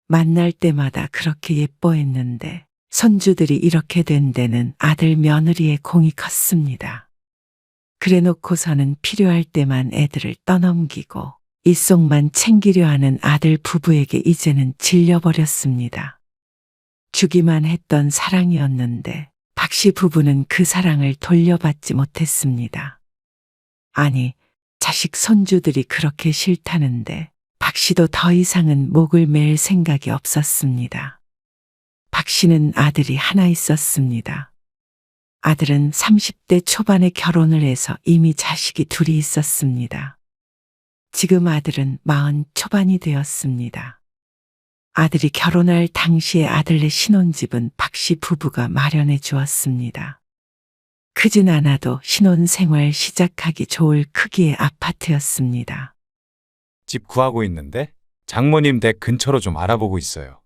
만날 때마다 그렇게 예뻐했는데 손주들이 이렇게 된 데는 아들 며느리의 공이 컸습니다. 그래놓고서는 필요할 때만 애들을 떠넘기고 입속만 챙기려 하는 아들 부부에게 이제는 질려버렸습니다. 주기만 했던 사랑이었는데 박 씨 부부는 그 사랑을 돌려받지 못했습니다. 아니, 자식 손주들이 그렇게 싫다는데 박 씨도 더 이상은 목을 맬 생각이 없었습니다. 박 씨는 아들이 하나 있었습니다. 아들은 30대 초반에 결혼을 해서 이미 자식이 둘이 있었습니다. 지금 아들은 40 초반이 되었습니다. 아들이 결혼할 당시에 아들네 신혼집은 박 씨 부부가 마련해 주었습니다. 크진 않아도 신혼생활 시작하기 좋을 크기의 아파트였습니다. 집 구하고 있는데 장모님 댁 근처로 좀 알아보고 있어요.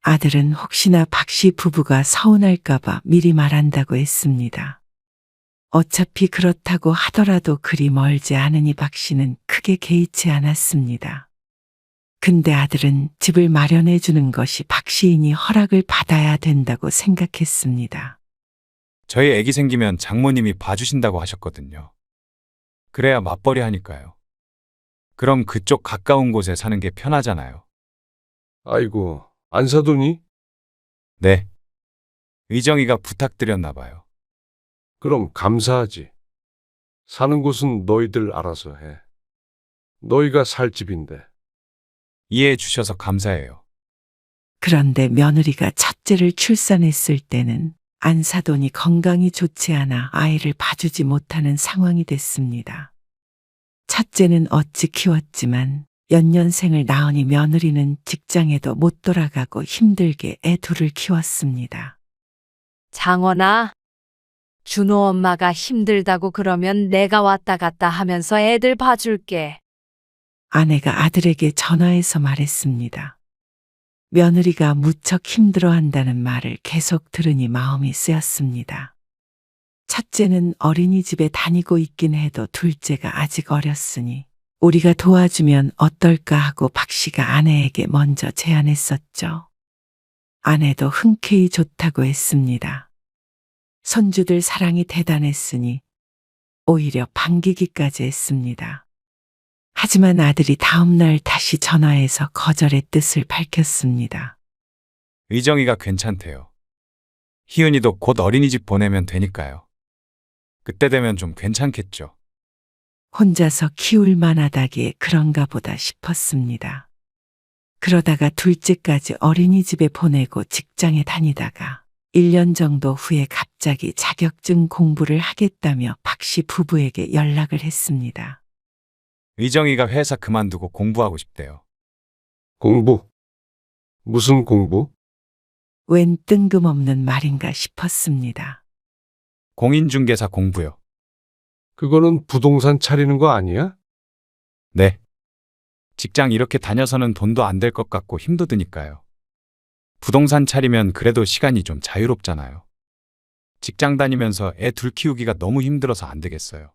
아들은 혹시나 박 씨 부부가 서운할까봐 미리 말한다고 했습니다. 어차피 그렇다고 하더라도 그리 멀지 않으니 박 씨는 크게 개의치 않았습니다. 근데 아들은 집을 마련해 주는 것이 박 시인이 허락을 받아야 된다고 생각했습니다. 저희 애기 생기면 장모님이 봐주신다고 하셨거든요. 그래야 맞벌이 하니까요. 그럼 그쪽 가까운 곳에 사는 게 편하잖아요. 아이고, 안 사두니? 네. 의정이가 부탁드렸나 봐요. 그럼 감사하지. 사는 곳은 너희들 알아서 해. 너희가 살 집인데. 이해해 주셔서 감사해요. 그런데 며느리가 첫째를 출산했을 때는 안사돈이 건강이 좋지 않아 아이를 봐주지 못하는 상황이 됐습니다. 첫째는 어찌 키웠지만 연년생을 낳으니 며느리는 직장에도 못 돌아가고 힘들게 애 둘을 키웠습니다. 장원아, 준호 엄마가 힘들다고 그러면 내가 왔다 갔다 하면서 애들 봐줄게. 아내가 아들에게 전화해서 말했습니다. 며느리가 무척 힘들어한다는 말을 계속 들으니 마음이 쓰였습니다. 첫째는 어린이집에 다니고 있긴 해도 둘째가 아직 어렸으니 우리가 도와주면 어떨까 하고 박 씨가 아내에게 먼저 제안했었죠. 아내도 흔쾌히 좋다고 했습니다. 손주들 사랑이 대단했으니 오히려 반기기까지 했습니다. 하지만 아들이 다음 날 다시 전화해서 거절의 뜻을 밝혔습니다. 의정이가 괜찮대요. 희은이도 곧 어린이집 보내면 되니까요. 그때 되면 좀 괜찮겠죠. 혼자서 키울 만하다기에 그런가 보다 싶었습니다. 그러다가 둘째까지 어린이집에 보내고 직장에 다니다가 1년 정도 후에 갑자기 자격증 공부를 하겠다며 박 씨 부부에게 연락을 했습니다. 의정이가 회사 그만두고 공부하고 싶대요. 공부? 무슨 공부? 웬 뜬금없는 말인가 싶었습니다. 공인중개사 공부요. 그거는 부동산 차리는 거 아니야? 네. 직장 이렇게 다녀서는 돈도 안 될 것 같고 힘도 드니까요. 부동산 차리면 그래도 시간이 좀 자유롭잖아요. 직장 다니면서 애 둘 키우기가 너무 힘들어서 안 되겠어요.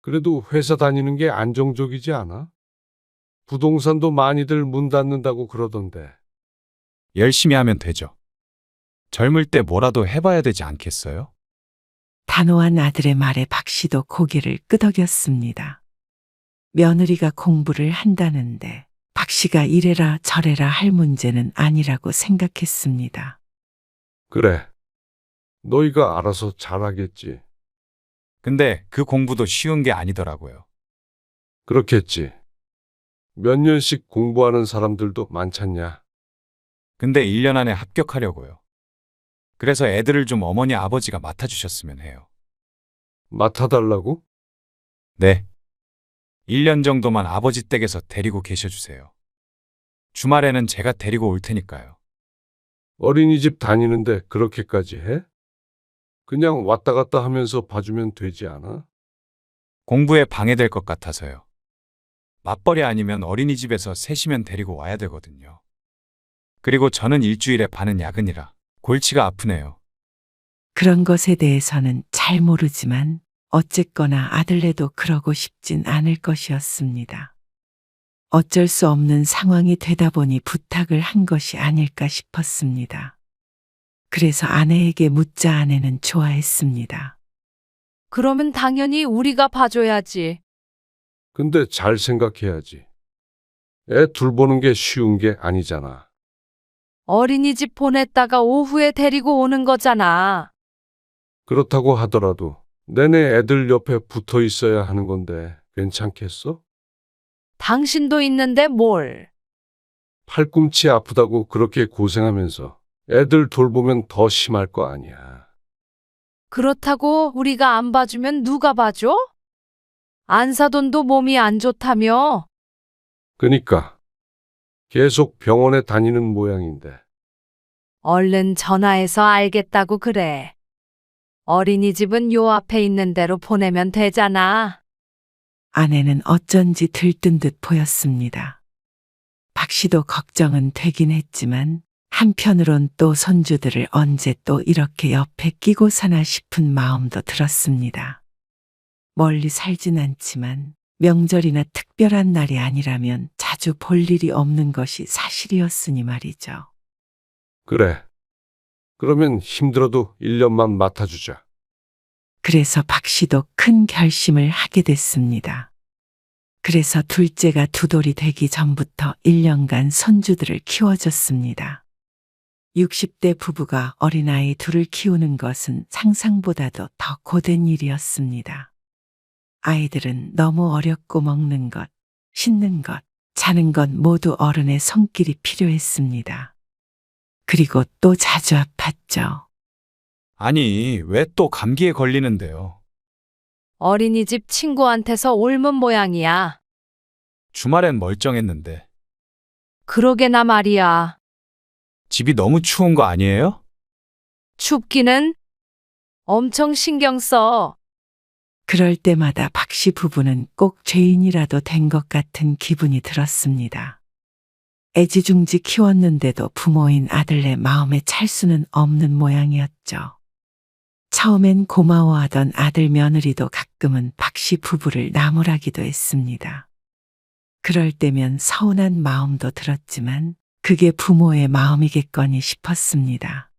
그래도 회사 다니는 게 안정적이지 않아? 부동산도 많이들 문 닫는다고 그러던데. 열심히 하면 되죠. 젊을 때 뭐라도 해봐야 되지 않겠어요? 단호한 아들의 말에 박 씨도 고개를 끄덕였습니다. 며느리가 공부를 한다는데 박 씨가 이래라 저래라 할 문제는 아니라고 생각했습니다. 그래. 너희가 알아서 잘하겠지. 근데 그 공부도 쉬운 게 아니더라고요. 그렇겠지. 몇 년씩 공부하는 사람들도 많잖냐. 근데 1년 안에 합격하려고요. 그래서 애들을 좀 어머니 아버지가 맡아주셨으면 해요. 맡아달라고? 네. 1년 정도만 아버지 댁에서 데리고 계셔주세요. 주말에는 제가 데리고 올 테니까요. 어린이집 다니는데 그렇게까지 해? 그냥 왔다 갔다 하면서 봐주면 되지 않아? 공부에 방해될 것 같아서요. 맞벌이 아니면 어린이집에서 셋이면 데리고 와야 되거든요. 그리고 저는 일주일에 반은 야근이라 골치가 아프네요. 그런 것에 대해서는 잘 모르지만 어쨌거나 아들네도 그러고 싶진 않을 것이었습니다. 어쩔 수 없는 상황이 되다 보니 부탁을 한 것이 아닐까 싶었습니다. 그래서 아내에게 묻자 아내는 좋아했습니다. 그러면 당연히 우리가 봐줘야지. 근데 잘 생각해야지. 애 둘 보는 게 쉬운 게 아니잖아. 어린이집 보냈다가 오후에 데리고 오는 거잖아. 그렇다고 하더라도 내내 애들 옆에 붙어 있어야 하는 건데 괜찮겠어? 당신도 있는데 뭘. 팔꿈치 아프다고 그렇게 고생하면서 애들 돌보면 더 심할 거 아니야. 그렇다고 우리가 안 봐주면 누가 봐줘? 안사돈도 몸이 안 좋다며. 그니까 계속 병원에 다니는 모양인데. 얼른 전화해서 알겠다고 그래. 어린이집은 요 앞에 있는 데로 보내면 되잖아. 아내는 어쩐지 들뜬 듯 보였습니다. 박 씨도 걱정은 되긴 했지만 한편으론 또 손주들을 언제 또 이렇게 옆에 끼고 사나 싶은 마음도 들었습니다. 멀리 살진 않지만 명절이나 특별한 날이 아니라면 자주 볼 일이 없는 것이 사실이었으니 말이죠. 그래. 그러면 힘들어도 1년만 맡아주자. 그래서 박 씨도 큰 결심을 하게 됐습니다. 그래서 둘째가 두 돌이 되기 전부터 1년간 손주들을 키워줬습니다. 60대 부부가 어린아이 둘을 키우는 것은 상상보다도 더 고된 일이었습니다. 아이들은 너무 어렵고 먹는 것, 씻는 것, 자는 것 모두 어른의 손길이 필요했습니다. 그리고 또 자주 아팠죠. 아니, 왜 또 감기에 걸리는데요? 어린이집 친구한테서 옮은 모양이야. 주말엔 멀쩡했는데. 그러게나 말이야. 집이 너무 추운 거 아니에요? 춥기는 엄청 신경 써. 그럴 때마다 박 씨 부부는 꼭 죄인이라도 된 것 같은 기분이 들었습니다. 애지중지 키웠는데도 부모인 아들네 마음에 찰 수는 없는 모양이었죠. 처음엔 고마워하던 아들 며느리도 가끔은 박 씨 부부를 나무라기도 했습니다. 그럴 때면 서운한 마음도 들었지만 그게 부모의 마음이겠거니 싶었습니다.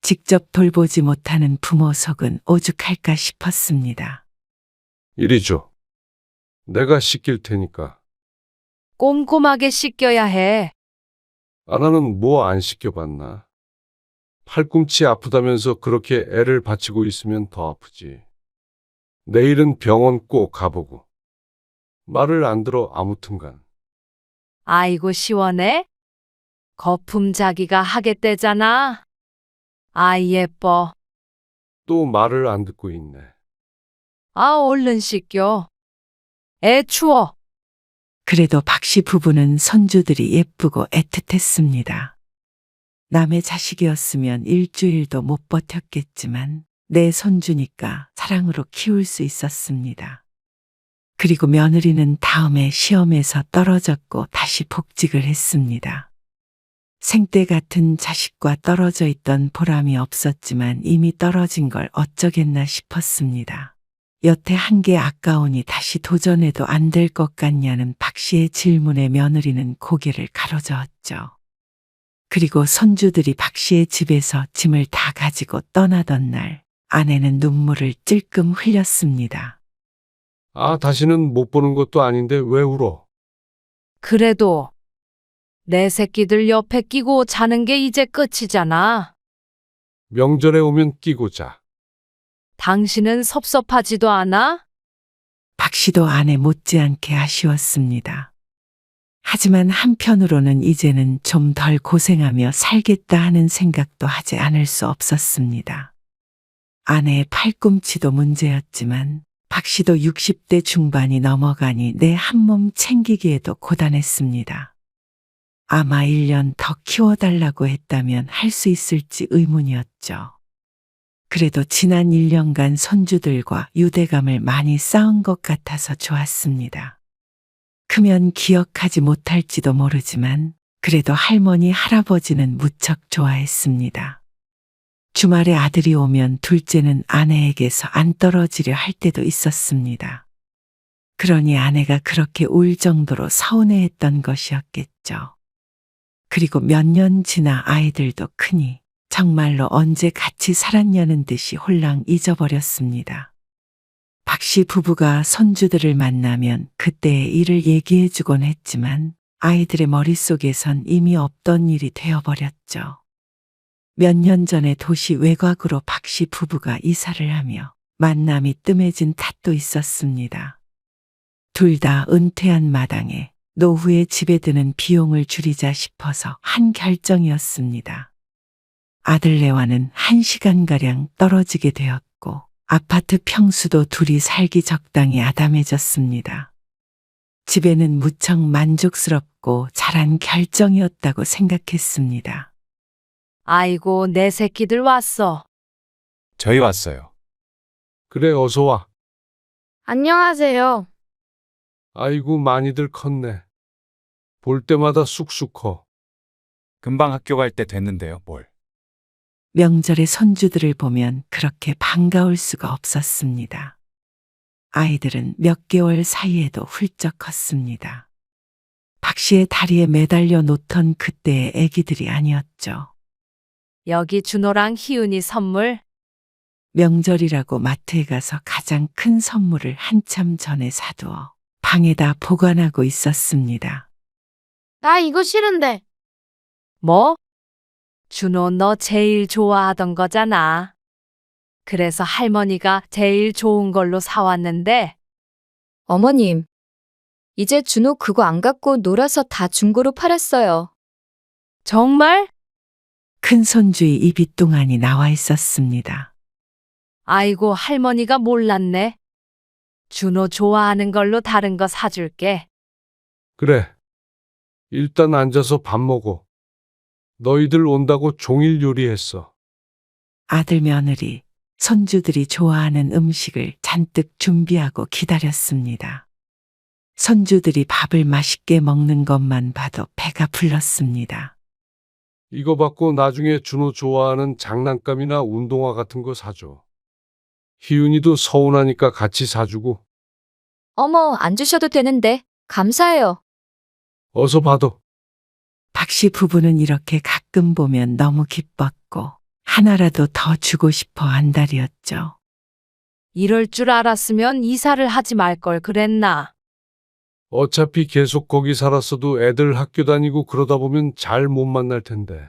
직접 돌보지 못하는 부모 속은 오죽할까 싶었습니다. 이리 줘. 내가 씻길 테니까. 꼼꼼하게 씻겨야 해. 아나는 뭐 안 씻겨봤나? 팔꿈치 아프다면서 그렇게 애를 바치고 있으면 더 아프지. 내일은 병원 꼭 가보고. 말을 안 들어 아무튼간. 아이고 시원해? 거품 자기가 하겠대잖아. 아이 예뻐. 또 말을 안 듣고 있네. 아 얼른 씻겨. 애 추워. 그래도 박씨 부부는 손주들이 예쁘고 애틋했습니다. 남의 자식이었으면 일주일도 못 버텼겠지만 내 손주니까 사랑으로 키울 수 있었습니다. 그리고 며느리는 다음에 시험에서 떨어졌고 다시 복직을 했습니다. 생때 같은 자식과 떨어져 있던 보람이 없었지만 이미 떨어진 걸 어쩌겠나 싶었습니다. 여태 한 게 아까우니 다시 도전해도 안 될 것 같냐는 박씨의 질문에 며느리는 고개를 가로저었죠. 그리고 손주들이 박씨의 집에서 짐을 다 가지고 떠나던 날 아내는 눈물을 찔끔 흘렸습니다. 아, 다시는 못 보는 것도 아닌데 왜 울어? 그래도 내 새끼들 옆에 끼고 자는 게 이제 끝이잖아. 명절에 오면 끼고 자. 당신은 섭섭하지도 않아? 박씨도 아내 못지않게 아쉬웠습니다. 하지만 한편으로는 이제는 좀 덜 고생하며 살겠다 하는 생각도 하지 않을 수 없었습니다. 아내의 팔꿈치도 문제였지만 박씨도 60대 중반이 넘어가니 내 한 몸 챙기기에도 고단했습니다. 아마 1년 더 키워달라고 했다면 할 수 있을지 의문이었죠. 그래도 지난 1년간 손주들과 유대감을 많이 쌓은 것 같아서 좋았습니다. 크면 기억하지 못할지도 모르지만 그래도 할머니, 할아버지는 무척 좋아했습니다. 주말에 아들이 오면 둘째는 아내에게서 안 떨어지려 할 때도 있었습니다. 그러니 아내가 그렇게 울 정도로 서운해했던 것이었겠죠. 그리고 몇 년 지나 아이들도 크니 정말로 언제 같이 살았냐는 듯이 홀랑 잊어버렸습니다. 박씨 부부가 손주들을 만나면 그때의 일을 얘기해주곤 했지만 아이들의 머릿속에선 이미 없던 일이 되어버렸죠. 몇 년 전에 도시 외곽으로 박씨 부부가 이사를 하며 만남이 뜸해진 탓도 있었습니다. 둘 다 은퇴한 마당에 노후에 집에 드는 비용을 줄이자 싶어서 한 결정이었습니다. 아들네와는 1시간가량 떨어지게 되었고 아파트 평수도 둘이 살기 적당히 아담해졌습니다. 집에는 무척 만족스럽고 잘한 결정이었다고 생각했습니다. 아이고 내 새끼들 왔어. 저희 왔어요. 그래, 어서 와. 안녕하세요. 아이고, 많이들 컸네. 볼 때마다 쑥쑥 커. 금방 학교 갈 때 됐는데요, 뭘. 명절에 손주들을 보면 그렇게 반가울 수가 없었습니다. 아이들은 몇 개월 사이에도 훌쩍 컸습니다. 박씨의 다리에 매달려 놓던 그때의 애기들이 아니었죠. 여기 준호랑 희은이 선물. 명절이라고 마트에 가서 가장 큰 선물을 한참 전에 사두어 방에다 보관하고 있었습니다. 나 이거 싫은데. 뭐? 준호 너 제일 좋아하던 거잖아. 그래서 할머니가 제일 좋은 걸로 사왔는데. 어머님, 이제 준호 그거 안 갖고 놀아서 다 중고로 팔았어요. 정말? 큰 손주의 입이 뚱하니 나와 있었습니다. 아이고 할머니가 몰랐네. 준호 좋아하는 걸로 다른 거 사줄게. 그래. 일단 앉아서 밥 먹어. 너희들 온다고 종일 요리했어. 아들 며느리, 손주들이 좋아하는 음식을 잔뜩 준비하고 기다렸습니다. 손주들이 밥을 맛있게 먹는 것만 봐도 배가 불렀습니다. 이거 받고 나중에 준호 좋아하는 장난감이나 운동화 같은 거 사줘. 희윤이도 서운하니까 같이 사주고. 어머, 안 주셔도 되는데. 감사해요. 어서 받아. 박씨 부부는 이렇게 가끔 보면 너무 기뻤고 하나라도 더 주고 싶어 한달이었죠. 이럴 줄 알았으면 이사를 하지 말 걸 그랬나. 어차피 계속 거기 살았어도 애들 학교 다니고 그러다 보면 잘 못 만날 텐데.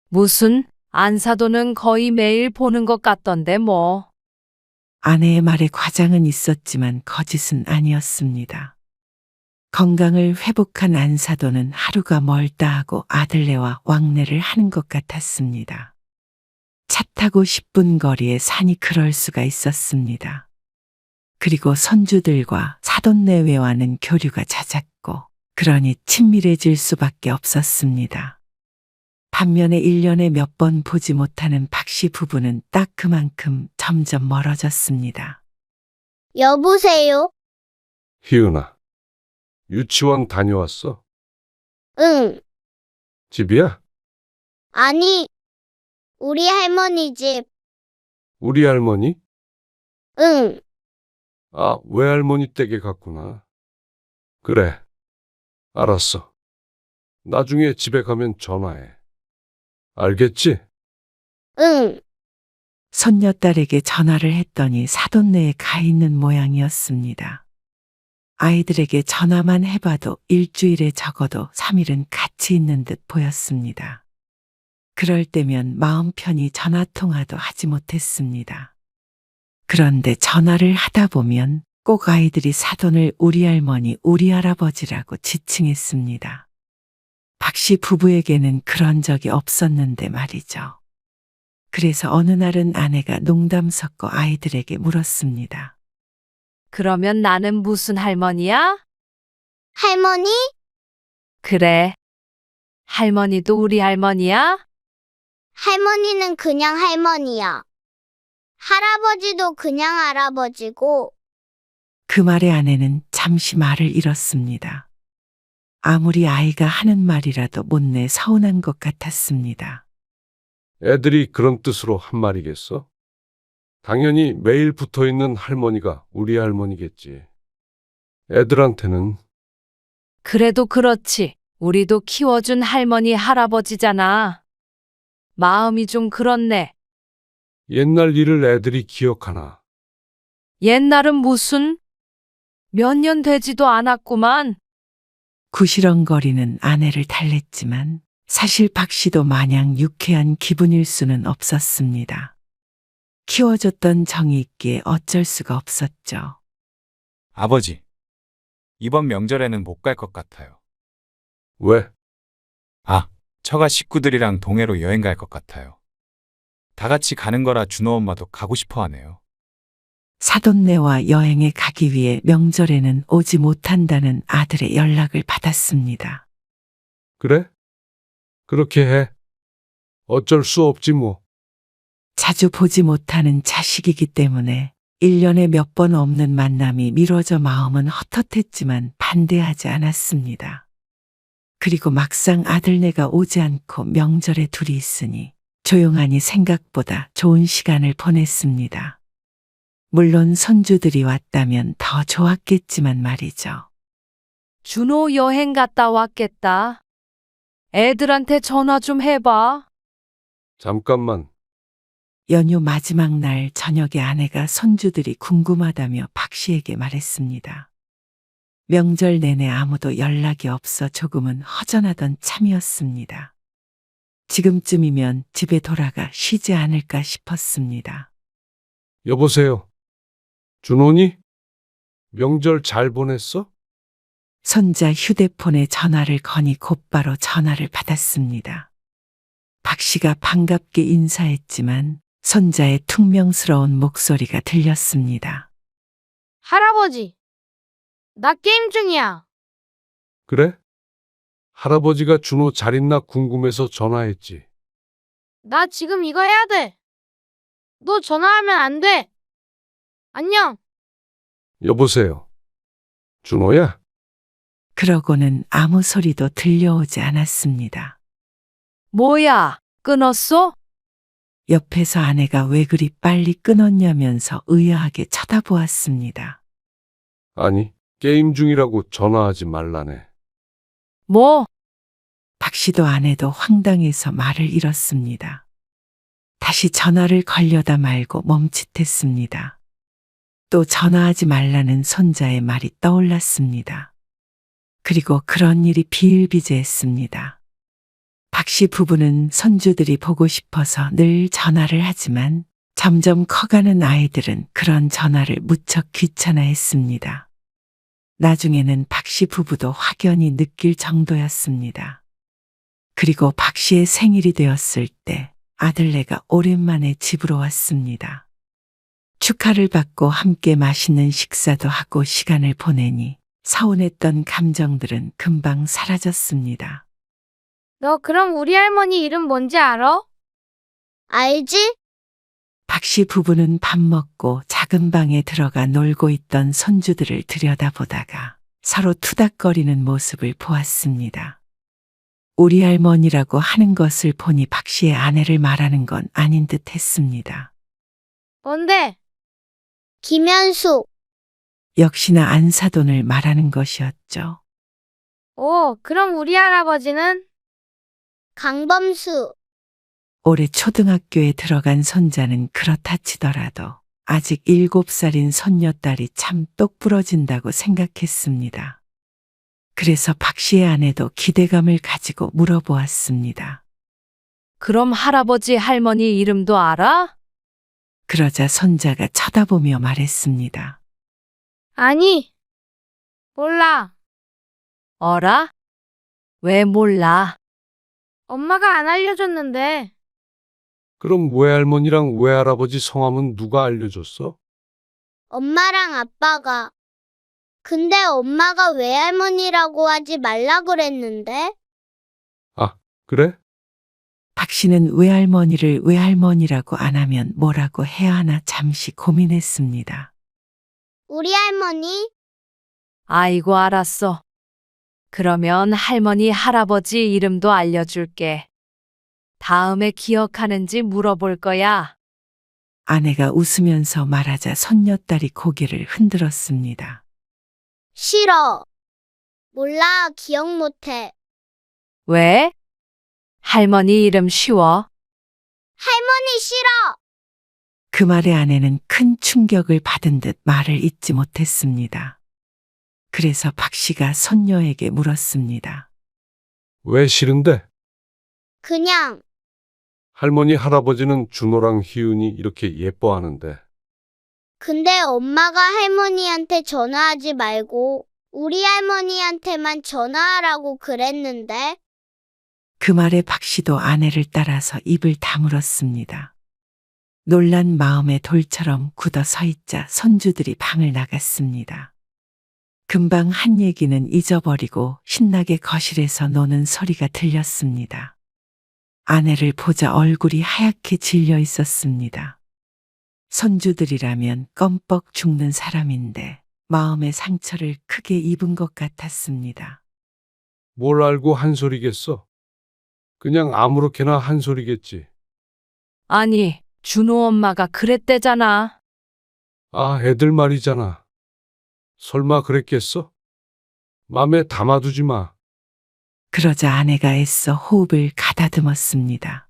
무슨 안사도는 거의 매일 보는 것 같던데 뭐. 아내의 말에 과장은 있었지만 거짓은 아니었습니다. 건강을 회복한 안사돈은 하루가 멀다 하고 아들네와 왕래를 하는 것 같았습니다. 차 타고 10분 거리에 산이 그럴 수가 있었습니다. 그리고 손주들과 사돈네 외와는 교류가 잦았고 그러니 친밀해질 수밖에 없었습니다. 반면에 1년에 몇 번 보지 못하는 박씨 부부는 딱 그만큼 점점 멀어졌습니다. 여보세요? 희은아, 유치원 다녀왔어? 응. 집이야? 아니, 우리 할머니 집. 우리 할머니? 응. 아, 외할머니 댁에 갔구나. 그래, 알았어. 나중에 집에 가면 전화해. 알겠지? 응. 손녀딸에게 전화를 했더니 사돈네에 가 있는 모양이었습니다. 아이들에게 전화만 해봐도 일주일에 적어도 3일은 같이 있는 듯 보였습니다. 그럴 때면 마음 편히 전화통화도 하지 못했습니다. 그런데 전화를 하다 보면 꼭 아이들이 사돈을 우리 할머니, 우리 할아버지라고 지칭했습니다. 박씨 부부에게는 그런 적이 없었는데 말이죠. 그래서 어느 날은 아내가 농담 섞어 아이들에게 물었습니다. 그러면 나는 무슨 할머니야? 할머니? 그래. 할머니도 우리 할머니야? 할머니는 그냥 할머니야. 할아버지도 그냥 할아버지고. 그 말에 아내는 잠시 말을 잃었습니다. 아무리 아이가 하는 말이라도 못내 서운한 것 같았습니다. 애들이 그런 뜻으로 한 말이겠어? 당연히 매일 붙어 있는 할머니가 우리 할머니겠지. 애들한테는 그래도 그렇지. 우리도 키워준 할머니, 할아버지잖아. 마음이 좀 그렇네. 옛날 일을 애들이 기억하나? 옛날은 무슨? 몇 년 되지도 않았구만. 구시렁거리는 아내를 달랬지만 사실 박 씨도 마냥 유쾌한 기분일 수는 없었습니다. 키워줬던 정이 있기에 어쩔 수가 없었죠. 아버지, 이번 명절에는 못 갈 것 같아요. 왜? 아, 처가 식구들이랑 동해로 여행 갈 것 같아요. 다 같이 가는 거라 준호 엄마도 가고 싶어 하네요. 사돈네와 여행에 가기 위해 명절에는 오지 못한다는 아들의 연락을 받았습니다. 그래? 그렇게 해. 어쩔 수 없지 뭐. 자주 보지 못하는 자식이기 때문에 1년에 몇 번 없는 만남이 미뤄져 마음은 헛헛했지만 반대하지 않았습니다. 그리고 막상 아들네가 오지 않고 명절에 둘이 있으니 조용하니 생각보다 좋은 시간을 보냈습니다. 물론 손주들이 왔다면 더 좋았겠지만 말이죠. 준호 여행 갔다 왔겠다. 애들한테 전화 좀 해봐. 잠깐만. 연휴 마지막 날 저녁에 아내가 손주들이 궁금하다며 박 씨에게 말했습니다. 명절 내내 아무도 연락이 없어 조금은 허전하던 참이었습니다. 지금쯤이면 집에 돌아가 쉬지 않을까 싶었습니다. 여보세요. 준호니? 명절 잘 보냈어? 손자 휴대폰에 전화를 거니 곧바로 전화를 받았습니다. 박 씨가 반갑게 인사했지만 손자의 퉁명스러운 목소리가 들렸습니다. 할아버지, 나 게임 중이야. 그래? 할아버지가 준호 잘 있나 궁금해서 전화했지. 나 지금 이거 해야 돼. 너 전화하면 안 돼. 안녕. 여보세요. 준호야? 그러고는 아무 소리도 들려오지 않았습니다. 뭐야, 끊었어? 옆에서 아내가 왜 그리 빨리 끊었냐면서 의아하게 쳐다보았습니다. 아니, 게임 중이라고 전화하지 말라네. 뭐? 박 씨도 아내도 황당해서 말을 잃었습니다. 다시 전화를 걸려다 말고 멈칫했습니다. 또 전화하지 말라는 손자의 말이 떠올랐습니다. 그리고 그런 일이 비일비재했습니다. 박 씨 부부는 손주들이 보고 싶어서 늘 전화를 하지만 점점 커가는 아이들은 그런 전화를 무척 귀찮아했습니다. 나중에는 박씨 부부도 확연히 느낄 정도였습니다. 그리고 박씨의 생일이 되었을 때 아들네가 오랜만에 집으로 왔습니다. 축하를 받고 함께 맛있는 식사도 하고 시간을 보내니 서운했던 감정들은 금방 사라졌습니다. 너 그럼 우리 할머니 이름 뭔지 알아? 알지? 박씨 부부는 밥 먹고 작은 방에 들어가 놀고 있던 손주들을 들여다보다가 서로 투닥거리는 모습을 보았습니다. 우리 할머니라고 하는 것을 보니 박씨의 아내를 말하는 건 아닌 듯 했습니다. 뭔데? 김현수, 역시나 안사돈을 말하는 것이었죠. 오, 그럼 우리 할아버지는? 강범수, 올해 초등학교에 들어간 손자는 그렇다 치더라도 아직 7살인 손녀딸이 참 똑부러진다고 생각했습니다. 그래서 박씨의 아내도 기대감을 가지고 물어보았습니다. 그럼 할아버지 할머니 이름도 알아? 그러자 손자가 쳐다보며 말했습니다. 아니, 몰라. 어라? 왜 몰라? 엄마가 안 알려줬는데. 그럼 외할머니랑 외할아버지 성함은 누가 알려줬어? 엄마랑 아빠가. 근데 엄마가 외할머니라고 하지 말라 그랬는데? 그래? 박씨는 외할머니를 외할머니라고 안 하면 뭐라고 해야 하나 잠시 고민했습니다. 우리 할머니? 아이고, 알았어. 그러면 할머니, 할아버지 이름도 알려줄게. 다음에 기억하는지 물어볼 거야. 아내가 웃으면서 말하자 손녀딸이 고개를 흔들었습니다. 싫어. 몰라, 기억 못해. 왜? 할머니 이름 쉬워. 할머니 싫어. 그 말에 아내는 큰 충격을 받은 듯 말을 잇지 못했습니다. 그래서 박씨가 손녀에게 물었습니다. 왜 싫은데? 그냥. 할머니, 할아버지는 준호랑 희은이 이렇게 예뻐하는데. 근데 엄마가 할머니한테 전화하지 말고 우리 할머니한테만 전화하라고 그랬는데? 그 말에 박씨도 아내를 따라서 입을 다물었습니다. 놀란 마음에 돌처럼 굳어 서 있자 손주들이 방을 나갔습니다. 금방 한 얘기는 잊어버리고 신나게 거실에서 노는 소리가 들렸습니다. 아내를 보자 얼굴이 하얗게 질려 있었습니다. 손주들이라면 껌뻑 죽는 사람인데 마음의 상처를 크게 입은 것 같았습니다. 뭘 알고 한 소리겠어? 그냥 아무렇게나 한 소리겠지. 아니, 준호 엄마가 그랬대잖아. 아, 애들 말이잖아. 설마 그랬겠어? 맘에 담아두지 마. 그러자 아내가 애써 호흡을 가다듬었습니다.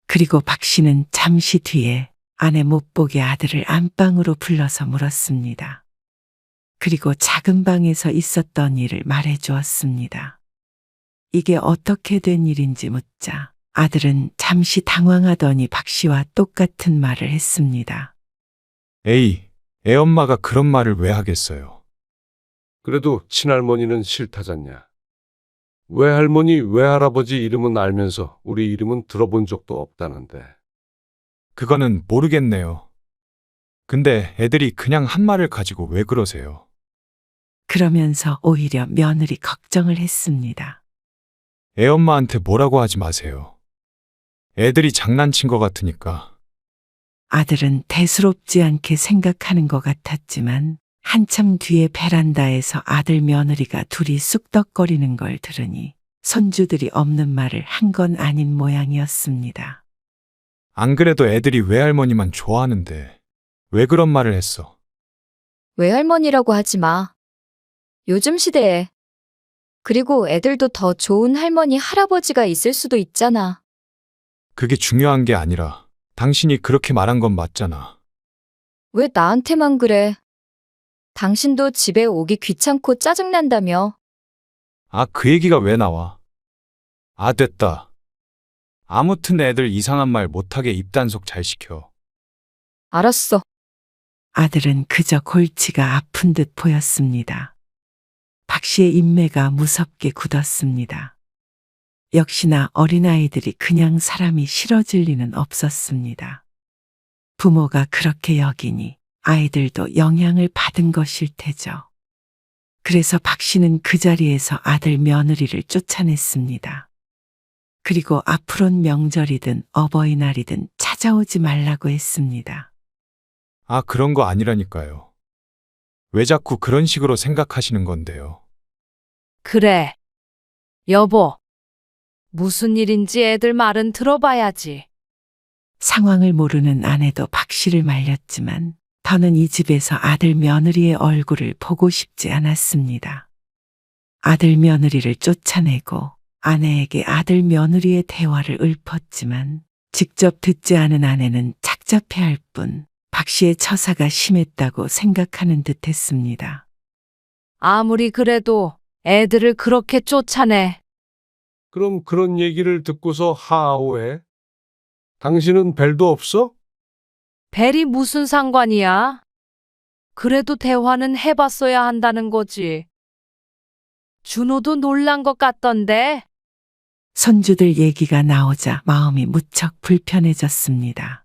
그리고 박씨는 잠시 뒤에 아내 못 보게 아들을 안방으로 불러서 물었습니다. 그리고 작은 방에서 있었던 일을 말해 주었습니다. 이게 어떻게 된 일인지 묻자 아들은 잠시 당황하더니 박씨와 똑같은 말을 했습니다. 에이, 애엄마가 그런 말을 왜 하겠어요? 그래도 친할머니는 싫다잖냐. 외할머니, 외할아버지 이름은 알면서 우리 이름은 들어본 적도 없다는데. 그거는 모르겠네요. 근데 애들이 그냥 한 말을 가지고 왜 그러세요? 그러면서 오히려 며느리 걱정을 했습니다. 애엄마한테 뭐라고 하지 마세요. 애들이 장난친 것 같으니까. 아들은 대수롭지 않게 생각하는 것 같았지만 한참 뒤에 베란다에서 아들 며느리가 둘이 쑥덕거리는 걸 들으니 손주들이 없는 말을 한 건 아닌 모양이었습니다. 안 그래도 애들이 외할머니만 좋아하는데 왜 그런 말을 했어? 외할머니라고 하지 마. 요즘 시대에. 그리고 애들도 더 좋은 할머니, 할아버지가 있을 수도 있잖아. 그게 중요한 게 아니라 당신이 그렇게 말한 건 맞잖아. 왜 나한테만 그래? 당신도 집에 오기 귀찮고 짜증난다며. 아, 그 얘기가 왜 나와? 아, 됐다. 아무튼 애들 이상한 말 못하게 입단속 잘 시켜. 알았어. 아들은 그저 골치가 아픈 듯 보였습니다. 박 씨의 인매가 무섭게 굳었습니다. 역시나 어린아이들이 그냥 사람이 싫어질 리는 없었습니다. 부모가 그렇게 여기니 아이들도 영향을 받은 것일 테죠. 그래서 박 씨는 그 자리에서 아들 며느리를 쫓아냈습니다. 그리고 앞으론 명절이든 어버이날이든 찾아오지 말라고 했습니다. 아, 그런 거 아니라니까요. 왜 자꾸 그런 식으로 생각하시는 건데요? 그래. 여보. 무슨 일인지 애들 말은 들어봐야지. 상황을 모르는 아내도 박 씨를 말렸지만 더는 이 집에서 아들 며느리의 얼굴을 보고 싶지 않았습니다. 아들 며느리를 쫓아내고 아내에게 아들 며느리의 대화를 읊었지만 직접 듣지 않은 아내는 착잡해할 뿐 박 씨의 처사가 심했다고 생각하는 듯 했습니다. 아무리 그래도 애들을 그렇게 쫓아내. 그럼 그런 얘기를 듣고서 하아오해? 당신은 벨도 없어? 벨이 무슨 상관이야? 그래도 대화는 해봤어야 한다는 거지. 준호도 놀란 것 같던데. 손주들 얘기가 나오자 마음이 무척 불편해졌습니다.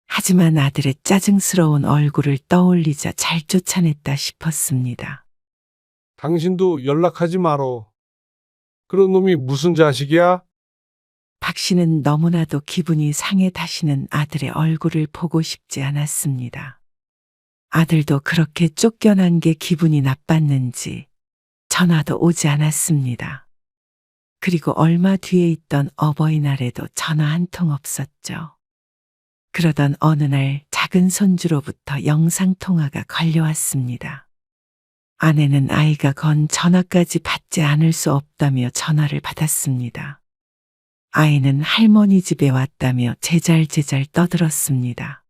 하지만 아들의 짜증스러운 얼굴을 떠올리자 잘 쫓아냈다 싶었습니다. 당신도 연락하지 말어. 그런 놈이 무슨 자식이야? 박 씨는 너무나도 기분이 상해 다시는 아들의 얼굴을 보고 싶지 않았습니다. 아들도 그렇게 쫓겨난 게 기분이 나빴는지 전화도 오지 않았습니다. 그리고 얼마 뒤에 있던 어버이날에도 전화 한 통 없었죠. 그러던 어느 날 작은 손주로부터 영상통화가 걸려왔습니다. 아내는 아이가 건 전화까지 받지 않을 수 없다며 전화를 받았습니다. 아이는 할머니 집에 왔다며 제잘제잘 떠들었습니다.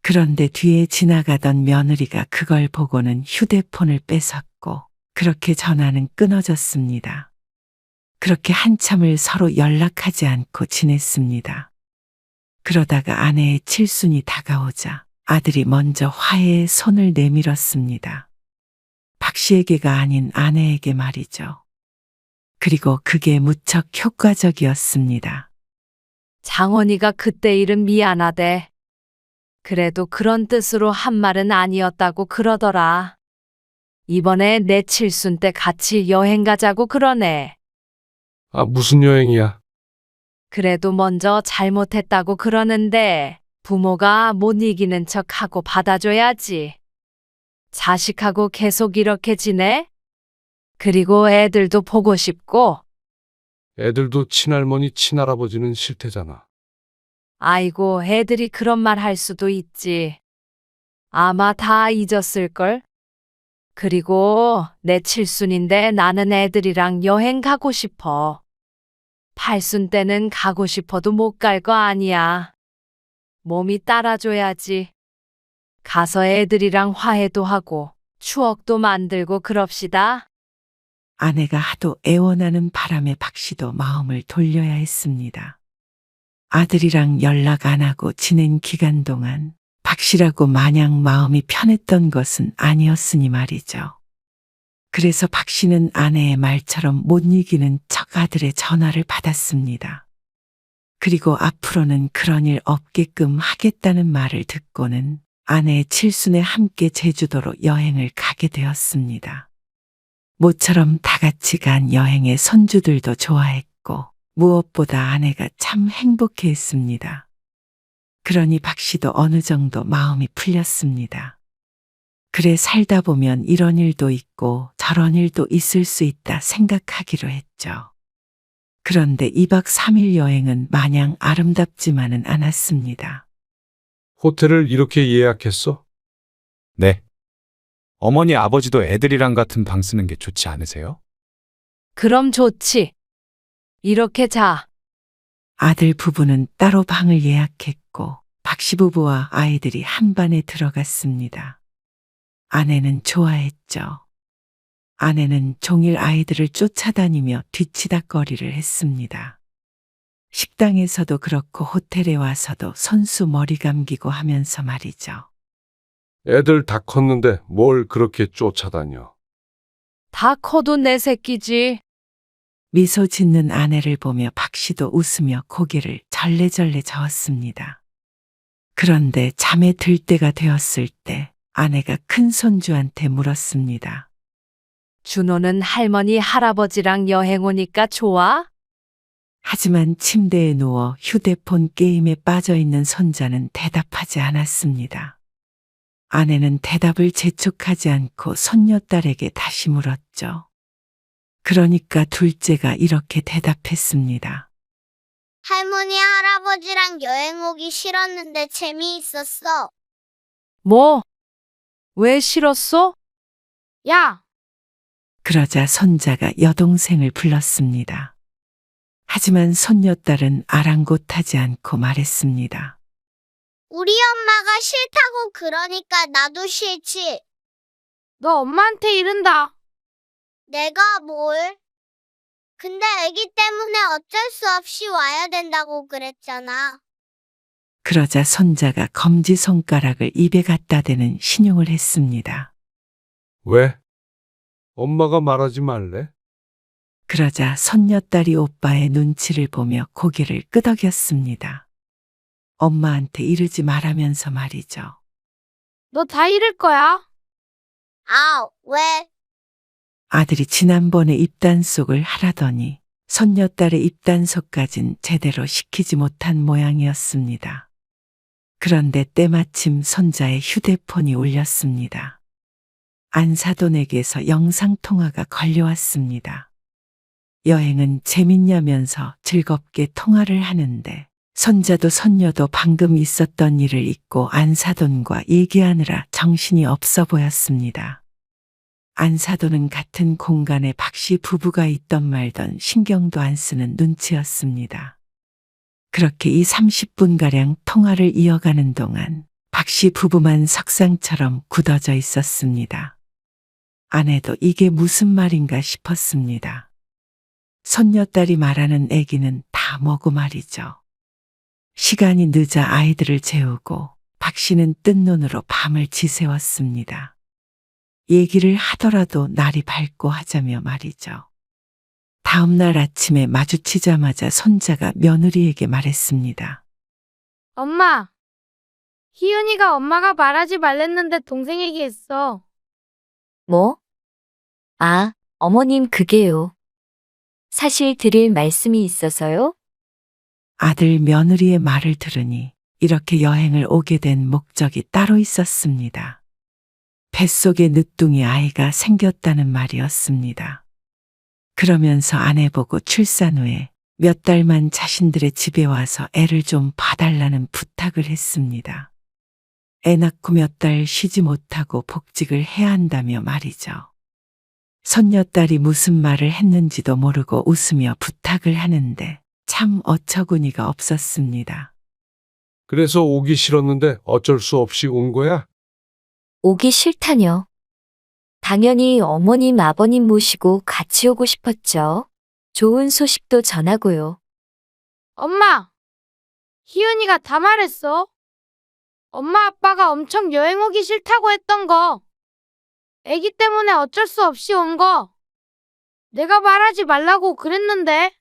그런데 뒤에 지나가던 며느리가 그걸 보고는 휴대폰을 뺏었고 그렇게 전화는 끊어졌습니다. 그렇게 한참을 서로 연락하지 않고 지냈습니다. 그러다가 아내의 칠순이 다가오자 아들이 먼저 화해의 손을 내밀었습니다. 박 씨에게가 아닌 아내에게 말이죠. 그리고 그게 무척 효과적이었습니다. 장원이가 그때 일은 미안하대. 그래도 그런 뜻으로 한 말은 아니었다고 그러더라. 이번에 내 칠순 때 같이 여행 가자고 그러네. 아, 무슨 여행이야? 그래도 먼저 잘못했다고 그러는데 부모가 못 이기는 척하고 받아줘야지. 자식하고 계속 이렇게 지내? 그리고 애들도 보고 싶고. 애들도 친할머니, 친할아버지는 싫대잖아. 아이고, 애들이 그런 말 할 수도 있지. 아마 다 잊었을걸? 그리고 내 칠순인데 나는 애들이랑 여행 가고 싶어. 팔순 때는 가고 싶어도 못 갈 거 아니야. 몸이 따라줘야지. 가서 애들이랑 화해도 하고 추억도 만들고 그럽시다. 아내가 하도 애원하는 바람에 박 씨도 마음을 돌려야 했습니다. 아들이랑 연락 안 하고 지낸 기간 동안 박 씨라고 마냥 마음이 편했던 것은 아니었으니 말이죠. 그래서 박 씨는 아내의 말처럼 못 이기는 척 아들의 전화를 받았습니다. 그리고 앞으로는 그런 일 없게끔 하겠다는 말을 듣고는 아내의 칠순에 함께 제주도로 여행을 가게 되었습니다. 모처럼 다 같이 간 여행에 손주들도 좋아했고 무엇보다 아내가 참 행복해했습니다. 그러니 박 씨도 어느 정도 마음이 풀렸습니다. 그래 살다 보면 이런 일도 있고 저런 일도 있을 수 있다 생각하기로 했죠. 그런데 2박 3일 여행은 마냥 아름답지만은 않았습니다. 호텔을 이렇게 예약했어? 네. 어머니, 아버지도 애들이랑 같은 방 쓰는 게 좋지 않으세요? 그럼 좋지. 이렇게 자. 아들 부부는 따로 방을 예약했고 박 씨 부부와 아이들이 한 반에 들어갔습니다. 아내는 좋아했죠. 아내는 종일 아이들을 쫓아다니며 뒤치다꺼리를 했습니다. 식당에서도 그렇고 호텔에 와서도 손수 머리 감기고 하면서 말이죠. 애들 다 컸는데 뭘 그렇게 쫓아다녀? 다 커도 내 새끼지. 미소 짓는 아내를 보며 박 씨도 웃으며 고개를 절레절레 저었습니다. 그런데 잠에 들 때가 되었을 때 아내가 큰 손주한테 물었습니다. 준호는 할머니, 할아버지랑 여행 오니까 좋아? 하지만 침대에 누워 휴대폰 게임에 빠져 있는 손자는 대답하지 않았습니다. 아내는 대답을 재촉하지 않고 손녀딸에게 다시 물었죠. 그러니까 둘째가 이렇게 대답했습니다. 할머니, 할아버지랑 여행 오기 싫었는데 재미있었어. 뭐? 왜 싫었어? 야, 그러자 손자가 여동생을 불렀습니다. 하지만 손녀딸은 아랑곳하지 않고 말했습니다. 우리 엄마가 싫다고 그러니까 나도 싫지. 너 엄마한테 이른다. 내가 뭘? 근데 애기 때문에 어쩔 수 없이 와야 된다고 그랬잖아. 그러자 손자가 검지손가락을 입에 갖다 대는 신용을 했습니다. 왜? 엄마가 말하지 말래? 그러자 손녀딸이 오빠의 눈치를 보며 고개를 끄덕였습니다. 엄마한테 이르지 말라면서 말이죠. 너 다 잃을 거야. 아, 왜? 아들이 지난번에 입단속을 하라더니 손녀딸의 입단속까진 제대로 시키지 못한 모양이었습니다. 그런데 때마침 손자의 휴대폰이 울렸습니다. 안사돈에게서 영상통화가 걸려왔습니다. 여행은 재밌냐면서 즐겁게 통화를 하는데 손자도 손녀도 방금 있었던 일을 잊고 안사돈과 얘기하느라 정신이 없어 보였습니다. 안사돈은 같은 공간에 박씨 부부가 있던 말던 신경도 안 쓰는 눈치였습니다. 그렇게 30분가량 통화를 이어가는 동안 박씨 부부만 석상처럼 굳어져 있었습니다. 아내도 이게 무슨 말인가 싶었습니다. 손녀딸이 말하는 애기는 다 뭐고 말이죠. 시간이 늦어 아이들을 재우고 박 씨는 뜬 눈으로 밤을 지새웠습니다. 얘기를 하더라도 날이 밝고 하자며 말이죠. 다음 날 아침에 마주치자마자 손자가 며느리에게 말했습니다. 엄마, 희은이가 엄마가 말하지 말랬는데 동생 얘기했어. 뭐? 아, 어머님 그게요. 사실 드릴 말씀이 있어서요. 아들 며느리의 말을 들으니 이렇게 여행을 오게 된 목적이 따로 있었습니다. 뱃속에 늦둥이 아이가 생겼다는 말이었습니다. 그러면서 아내 보고 출산 후에 몇 달만 자신들의 집에 와서 애를 좀 봐달라는 부탁을 했습니다. 애 낳고 몇 달 쉬지 못하고 복직을 해야 한다며 말이죠. 손녀딸이 무슨 말을 했는지도 모르고 웃으며 부탁을 하는데 참 어처구니가 없었습니다. 그래서 오기 싫었는데 어쩔 수 없이 온 거야? 오기 싫다뇨. 당연히 어머님, 아버님 모시고 같이 오고 싶었죠. 좋은 소식도 전하고요. 엄마, 희은이가 다 말했어. 엄마 아빠가 엄청 여행 오기 싫다고 했던 거. 애기 때문에 어쩔 수 없이 온 거. 내가 말하지 말라고 그랬는데.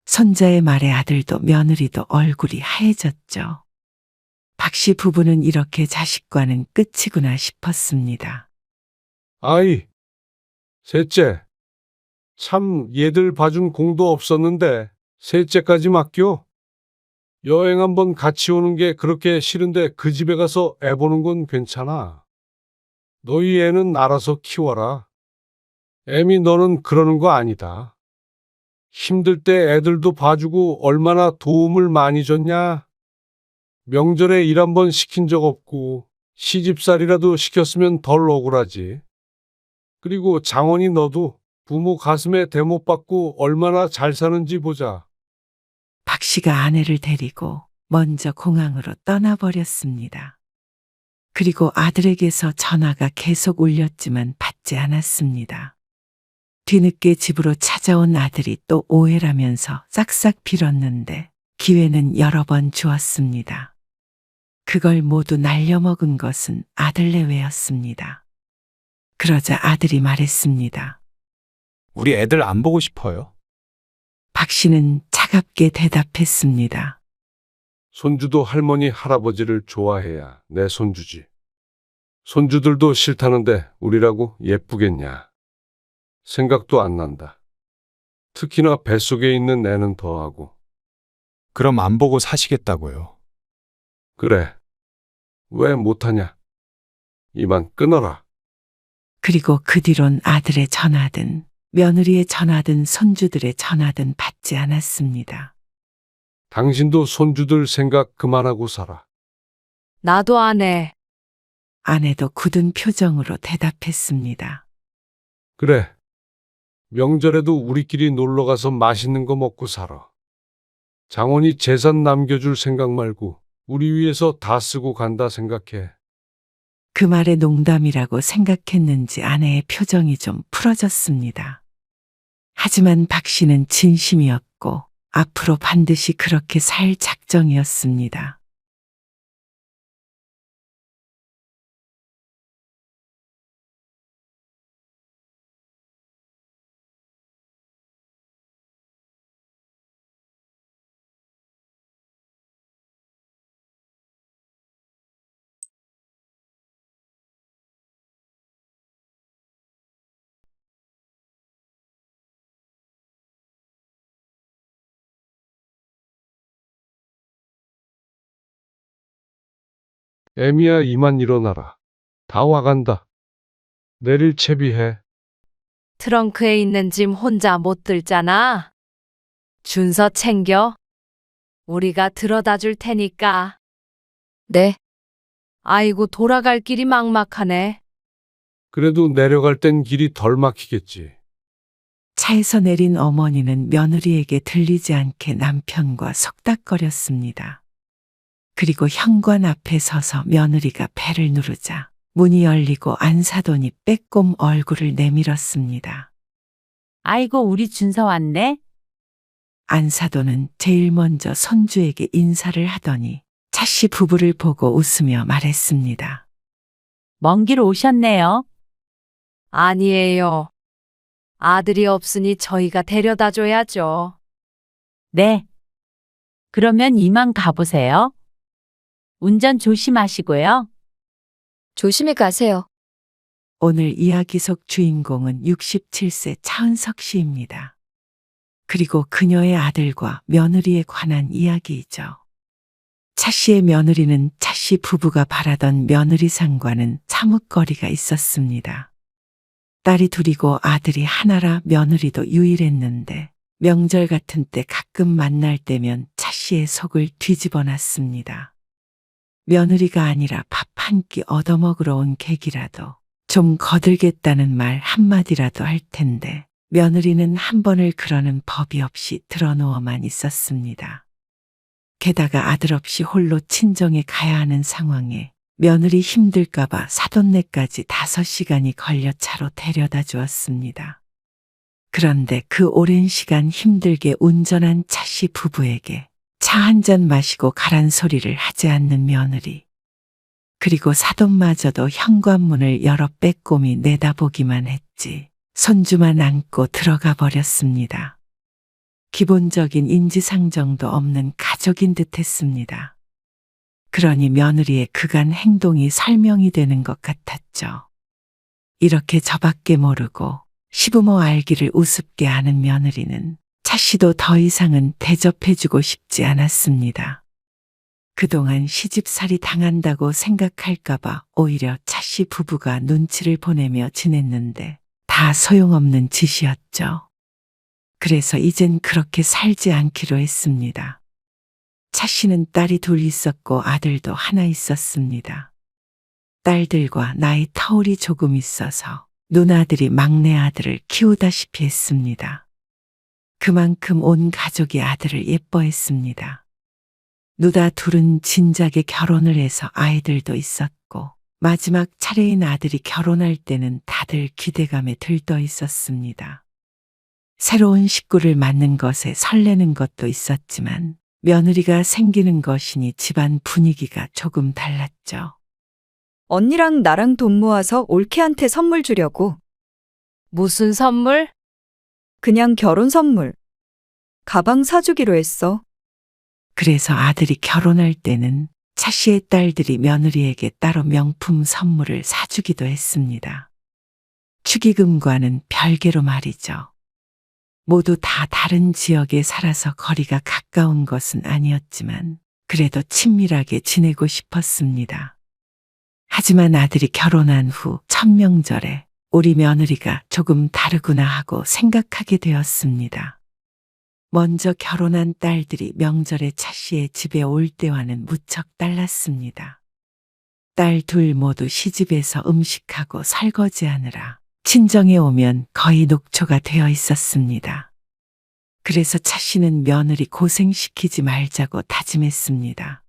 손자의 말에 아들도 며느리도 얼굴이 하얘졌죠. 박씨 부부는 이렇게 자식과는 끝이구나 싶었습니다. 아이, 셋째. 참 얘들 봐준 공도 없었는데 셋째까지 맡겨? 여행 한번 같이 오는 게 그렇게 싫은데 그 집에 가서 애 보는 건 괜찮아. 너희 애는 알아서 키워라. 애미 너는 그러는 거 아니다. 힘들 때 애들도 봐주고 얼마나 도움을 많이 줬냐? 명절에 일 한번 시킨 적 없고 시집살이라도 시켰으면 덜 억울하지. 그리고 장원이 너도 부모 가슴에 대못 받고 얼마나 잘 사는지 보자. 박 씨가 아내를 데리고 먼저 공항으로 떠나버렸습니다. 그리고 아들에게서 전화가 계속 울렸지만 받지 않았습니다. 뒤늦게 집으로 찾아온 아들이 또 오해라면서 싹싹 빌었는데 기회는 여러 번 주었습니다. 그걸 모두 날려먹은 것은 아들 내외였습니다. 그러자 아들이 말했습니다. 우리 애들 안 보고 싶어요. 박 씨는 차갑게 대답했습니다. 손주도 할머니, 할아버지를 좋아해야 내 손주지. 손주들도 싫다는데 우리라고 예쁘겠냐. 생각도 안 난다. 특히나 뱃속에 있는 애는 더하고. 그럼 안 보고 사시겠다고요. 그래. 왜 못하냐? 이만 끊어라. 그리고 그 뒤론 아들의 전화든 며느리의 전화든 손주들의 전화든 받지 않았습니다. 당신도 손주들 생각 그만하고 살아. 나도 안 해. 아내도 굳은 표정으로 대답했습니다. 그래. 명절에도 우리끼리 놀러 가서 맛있는 거 먹고 살아. 장원이 재산 남겨줄 생각 말고 우리 위해서 다 쓰고 간다 생각해. 그 말에 농담이라고 생각했는지 아내의 표정이 좀 풀어졌습니다. 하지만 박 씨는 진심이었고 앞으로 반드시 그렇게 살 작정이었습니다. 애미야, 이만 일어나라. 다 와간다. 내릴 채비해. 트렁크에 있는 짐 혼자 못 들잖아. 준서 챙겨. 우리가 들어다 줄 테니까. 네, 아이고, 돌아갈 길이 막막하네. 그래도 내려갈 땐 길이 덜 막히겠지. 차에서 내린 어머니는 며느리에게 들리지 않게 남편과 속닥거렸습니다. 그리고 현관 앞에 서서 며느리가 배를 누르자 문이 열리고 안사돈이 빼꼼 얼굴을 내밀었습니다. 아이고, 우리 준서 왔네? 안사돈은 제일 먼저 손주에게 인사를 하더니 차씨 부부를 보고 웃으며 말했습니다. 먼 길 오셨네요. 아니에요. 아들이 없으니 저희가 데려다 줘야죠. 네. 그러면 이만 가보세요. 운전 조심하시고요. 조심히 가세요. 오늘 이야기 속 주인공은 67세 차은석 씨입니다. 그리고 그녀의 아들과 며느리에 관한 이야기이죠. 차 씨의 며느리는 차 씨 부부가 바라던 며느리상과는 사뭇거리가 있었습니다. 딸이 둘이고 아들이 하나라 며느리도 유일했는데 명절 같은 때 가끔 만날 때면 차 씨의 속을 뒤집어 놨습니다. 며느리가 아니라 밥 한 끼 얻어먹으러 온 객이라도 좀 거들겠다는 말 한마디라도 할 텐데 며느리는 한 번을 그러는 법이 없이 드러누워만 있었습니다. 게다가 아들 없이 홀로 친정에 가야 하는 상황에 며느리 힘들까봐 사돈네까지 5시간이 걸려 차로 데려다 주었습니다. 그런데 그 오랜 시간 힘들게 운전한 차씨 부부에게 차 한 잔 마시고 가란 소리를 하지 않는 며느리. 그리고 사돈마저도 현관문을 열어 빼꼼히 내다보기만 했지 손주만 안고 들어가 버렸습니다. 기본적인 인지상정도 없는 가족인 듯 했습니다. 그러니 며느리의 그간 행동이 설명이 되는 것 같았죠. 이렇게 저밖에 모르고 시부모 알기를 우습게 아는 며느리는 차씨도 더 이상은 대접해주고 싶지 않았습니다. 그동안 시집살이 당한다고 생각할까봐 오히려 차씨 부부가 눈치를 보내며 지냈는데 다 소용없는 짓이었죠. 그래서 이젠 그렇게 살지 않기로 했습니다. 차씨는 딸이 둘 있었고 아들도 하나 있었습니다. 딸들과 나이 터울이 조금 있어서 누나들이 막내 아들을 키우다시피 했습니다. 그만큼 온 가족이 아들을 예뻐했습니다. 누다 둘은 진작에 결혼을 해서 아이들도 있었고 마지막 차례인 아들이 결혼할 때는 다들 기대감에 들떠 있었습니다. 새로운 식구를 맞는 것에 설레는 것도 있었지만 며느리가 생기는 것이니 집안 분위기가 조금 달랐죠. 언니랑 나랑 돈 모아서 올케한테 선물 주려고. 무슨 선물? 그냥 결혼 선물. 가방 사주기로 했어. 그래서 아들이 결혼할 때는 차 씨의 딸들이 며느리에게 따로 명품 선물을 사주기도 했습니다. 축의금과는 별개로 말이죠. 모두 다 다른 지역에 살아서 거리가 가까운 것은 아니었지만 그래도 친밀하게 지내고 싶었습니다. 하지만 아들이 결혼한 후 첫 명절에 우리 며느리가 조금 다르구나 하고 생각하게 되었습니다. 먼저 결혼한 딸들이 명절에 차 씨의 집에 올 때와는 무척 달랐습니다. 딸 둘 모두 시집에서 음식하고 설거지하느라 친정에 오면 거의 녹초가 되어 있었습니다. 그래서 차 씨는 며느리 고생시키지 말자고 다짐했습니다.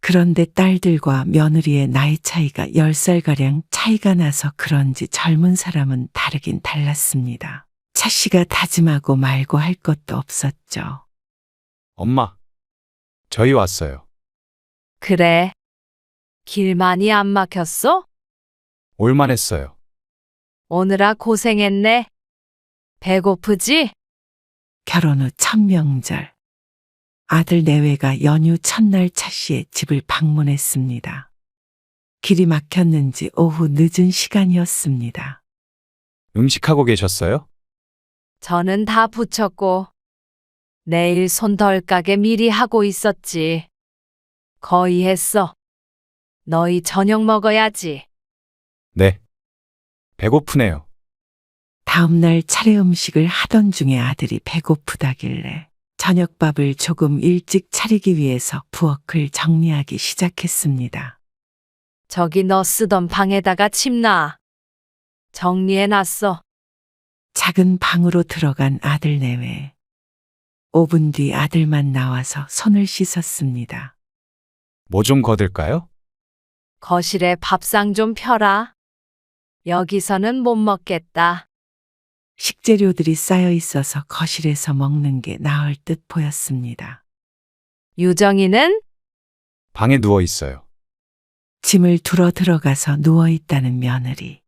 그런데 딸들과 며느리의 나이 차이가 10살가량 차이가 나서 그런지 젊은 사람은 다르긴 달랐습니다. 차 씨가 다짐하고 말고 할 것도 없었죠. 엄마, 저희 왔어요. 그래. 길 많이 안 막혔어? 올만했어요. 오느라 고생했네. 배고프지? 결혼 후 첫 명절. 아들 내외가 연휴 첫날 차 씨의 집을 방문했습니다. 길이 막혔는지 오후 늦은 시간이었습니다. 음식하고 계셨어요? 저는 다 붙였고 내일 손 덜 가게 미리 하고 있었지. 거의 했어. 너희 저녁 먹어야지. 네. 배고프네요. 다음 날 차례 음식을 하던 중에 아들이 배고프다길래 저녁밥을 조금 일찍 차리기 위해서 부엌을 정리하기 시작했습니다. 저기 너 쓰던 방에다가 침 놔. 정리해놨어. 작은 방으로 들어간 아들 내외. 5분 뒤 아들만 나와서 손을 씻었습니다. 뭐 좀 거들까요? 거실에 밥상 좀 펴라. 여기서는 못 먹겠다. 식재료들이 쌓여 있어서 거실에서 먹는 게 나을 듯 보였습니다. 유정이는? 방에 누워 있어요. 짐을 두러 들어가서 누워있다는 며느리.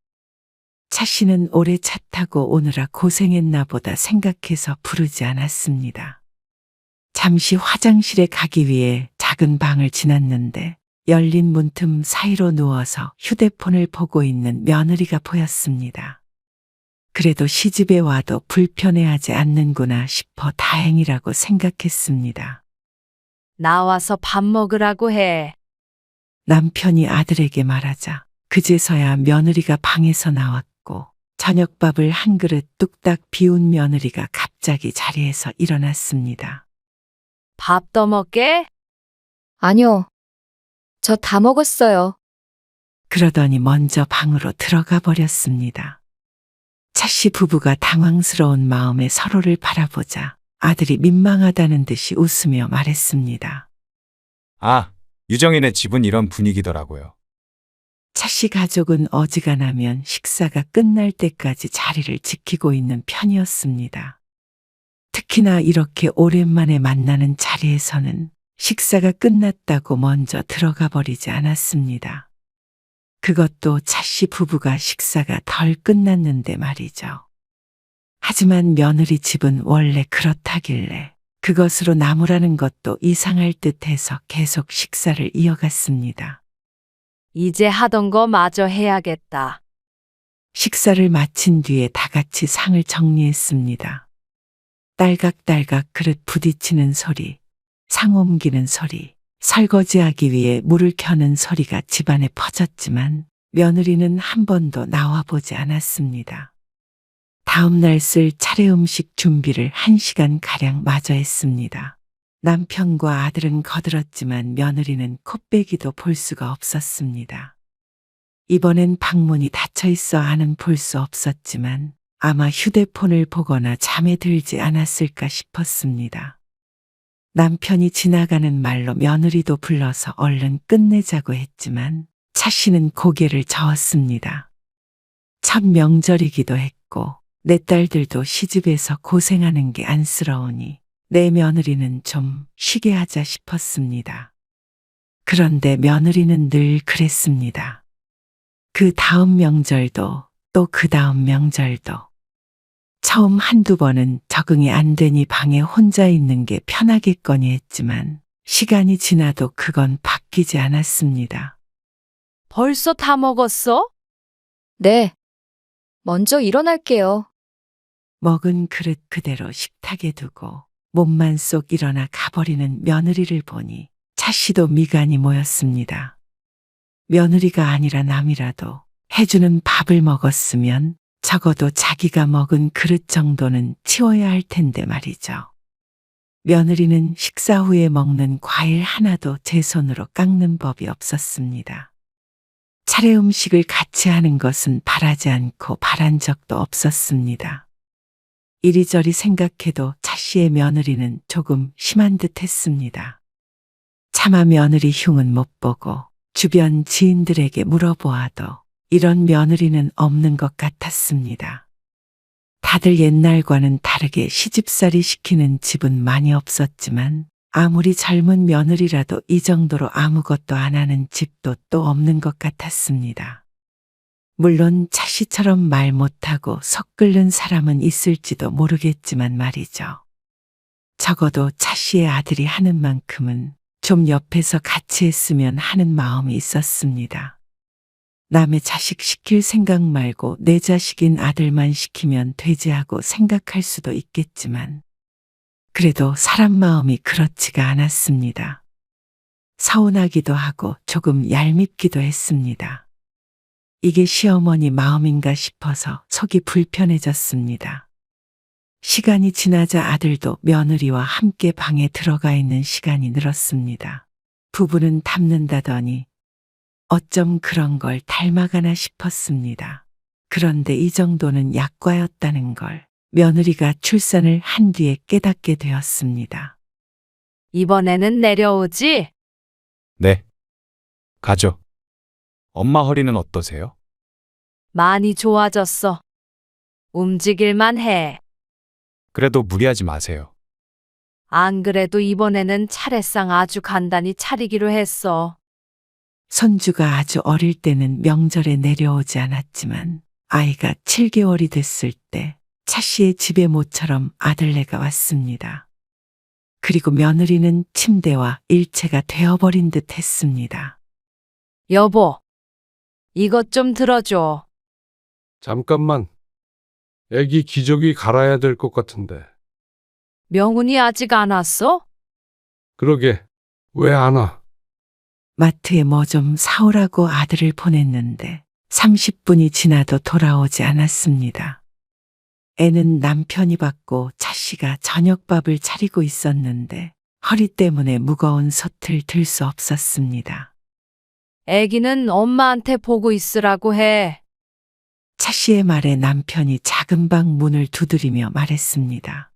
차 씨는 오래 차 타고 오느라 고생했나 보다 생각해서 부르지 않았습니다. 잠시 화장실에 가기 위해 작은 방을 지났는데 열린 문틈 사이로 누워서 휴대폰을 보고 있는 며느리가 보였습니다. 그래도 시집에 와도 불편해하지 않는구나 싶어 다행이라고 생각했습니다. 나와서 밥 먹으라고 해. 남편이 아들에게 말하자 그제서야 며느리가 방에서 나왔고 저녁밥을 한 그릇 뚝딱 비운 며느리가 갑자기 자리에서 일어났습니다. 밥 더 먹게? 아니요. 저 다 먹었어요. 그러더니 먼저 방으로 들어가 버렸습니다. 차 씨 부부가 당황스러운 마음에 서로를 바라보자 아들이 민망하다는 듯이 웃으며 말했습니다. 아, 유정이네 집은 이런 분위기더라고요. 차 씨 가족은 어지간하면 식사가 끝날 때까지 자리를 지키고 있는 편이었습니다. 특히나 이렇게 오랜만에 만나는 자리에서는 식사가 끝났다고 먼저 들어가 버리지 않았습니다. 그것도 차 씨 부부가 식사가 덜 끝났는데 말이죠. 하지만 며느리 집은 원래 그렇다길래 그것으로 나무라는 것도 이상할 듯해서 계속 식사를 이어갔습니다. 이제 하던 거 마저 해야겠다. 식사를 마친 뒤에 다 같이 상을 정리했습니다. 딸각딸각 그릇 부딪히는 소리, 상 옮기는 소리, 설거지하기 위해 물을 켜는 소리가 집안에 퍼졌지만 며느리는 한 번도 나와보지 않았습니다. 다음 날 쓸 차례 음식 준비를 1시간가량 마저 했습니다. 남편과 아들은 거들었지만 며느리는 코빼기도 볼 수가 없었습니다. 이번엔 방문이 닫혀 있어 안은 볼 수 없었지만 아마 휴대폰을 보거나 잠에 들지 않았을까 싶었습니다. 남편이 지나가는 말로 며느리도 불러서 얼른 끝내자고 했지만 차 씨는 고개를 저었습니다. 첫 명절이기도 했고 내 딸들도 시집에서 고생하는 게 안쓰러우니 내 며느리는 좀 쉬게 하자 싶었습니다. 그런데 며느리는 늘 그랬습니다. 그 다음 명절도 또 그 다음 명절도. 처음 한두 번은 적응이 안 되니 방에 혼자 있는 게 편하겠거니 했지만 시간이 지나도 그건 바뀌지 않았습니다. 벌써 다 먹었어? 네. 먼저 일어날게요. 먹은 그릇 그대로 식탁에 두고 몸만 쏙 일어나 가버리는 며느리를 보니 차씨도 미간이 모였습니다. 며느리가 아니라 남이라도 해주는 밥을 먹었으면 적어도 자기가 먹은 그릇 정도는 치워야 할 텐데 말이죠. 며느리는 식사 후에 먹는 과일 하나도 제 손으로 깎는 법이 없었습니다. 차례 음식을 같이 하는 것은 바라지 않고 바란 적도 없었습니다. 이리저리 생각해도 차씨의 며느리는 조금 심한 듯 했습니다. 차마 며느리 흉은 못 보고 주변 지인들에게 물어보아도 이런 며느리는 없는 것 같았습니다. 다들 옛날과는 다르게 시집살이 시키는 집은 많이 없었지만 아무리 젊은 며느리라도 이 정도로 아무것도 안 하는 집도 또 없는 것 같았습니다. 물론 차씨처럼 말 못하고 속 끓는 사람은 있을지도 모르겠지만 말이죠. 적어도 차씨의 아들이 하는 만큼은 좀 옆에서 같이 했으면 하는 마음이 있었습니다. 남의 자식 시킬 생각 말고 내 자식인 아들만 시키면 되지 하고 생각할 수도 있겠지만 그래도 사람 마음이 그렇지가 않았습니다. 서운하기도 하고 조금 얄밉기도 했습니다. 이게 시어머니 마음인가 싶어서 속이 불편해졌습니다. 시간이 지나자 아들도 며느리와 함께 방에 들어가 있는 시간이 늘었습니다. 부부는 닮는다더니 어쩜 그런 걸 닮아가나 싶었습니다. 그런데 이 정도는 약과였다는 걸 며느리가 출산을 한 뒤에 깨닫게 되었습니다. 이번에는 내려오지? 네. 가죠. 엄마 허리는 어떠세요? 많이 좋아졌어. 움직일만 해. 그래도 무리하지 마세요. 안 그래도 이번에는 차례상 아주 간단히 차리기로 했어. 손주가 아주 어릴 때는 명절에 내려오지 않았지만 아이가 7개월이 됐을 때 차씨의 집에 모처럼 아들네가 왔습니다. 그리고 며느리는 침대와 일체가 되어버린 듯 했습니다. 여보, 이것 좀 들어줘. 잠깐만. 애기 기저귀 갈아야 될 것 같은데. 명훈이 아직 안 왔어? 그러게. 왜 안 와? 마트에 뭐 좀 사오라고 아들을 보냈는데 30분이 지나도 돌아오지 않았습니다. 애는 남편이 받고 차씨가 저녁밥을 차리고 있었는데 허리 때문에 무거운 솥을 들 수 없었습니다. 애기는 엄마한테 보고 있으라고 해. 차씨의 말에 남편이 작은 방 문을 두드리며 말했습니다.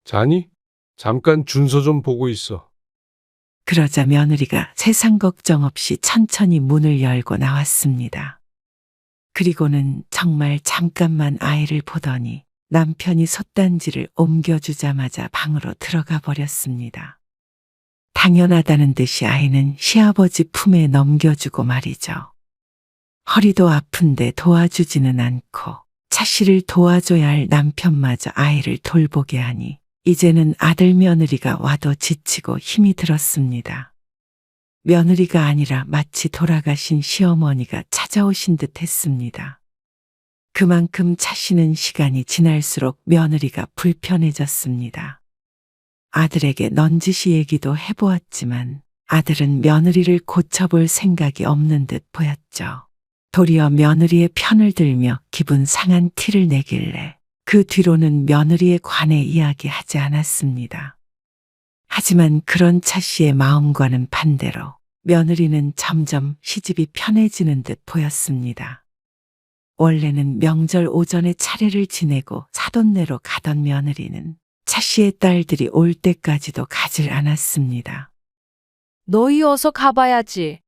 자니? 잠깐 준서 좀 보고 있어. 그러자 며느리가 세상 걱정 없이 천천히 문을 열고 나왔습니다. 그리고는 정말 잠깐만 아이를 보더니 남편이 솥단지를 옮겨주자마자 방으로 들어가 버렸습니다. 당연하다는 듯이 아이는 시아버지 품에 넘겨주고 말이죠. 허리도 아픈데 도와주지는 않고 차씨를 도와줘야 할 남편마저 아이를 돌보게 하니 이제는 아들 며느리가 와도 지치고 힘이 들었습니다. 며느리가 아니라 마치 돌아가신 시어머니가 찾아오신 듯 했습니다. 그만큼 차씨는 시간이 지날수록 며느리가 불편해졌습니다. 아들에게 넌지시 얘기도 해보았지만 아들은 며느리를 고쳐볼 생각이 없는 듯 보였죠. 도리어 며느리의 편을 들며 기분 상한 티를 내길래 그 뒤로는 며느리에 관해 이야기하지 않았습니다. 하지만 그런 차씨의 마음과는 반대로 며느리는 점점 시집이 편해지는 듯 보였습니다. 원래는 명절 오전에 차례를 지내고 사돈네로 가던 며느리는 차씨의 딸들이 올 때까지도 가질 않았습니다. 너희 어서 가봐야지.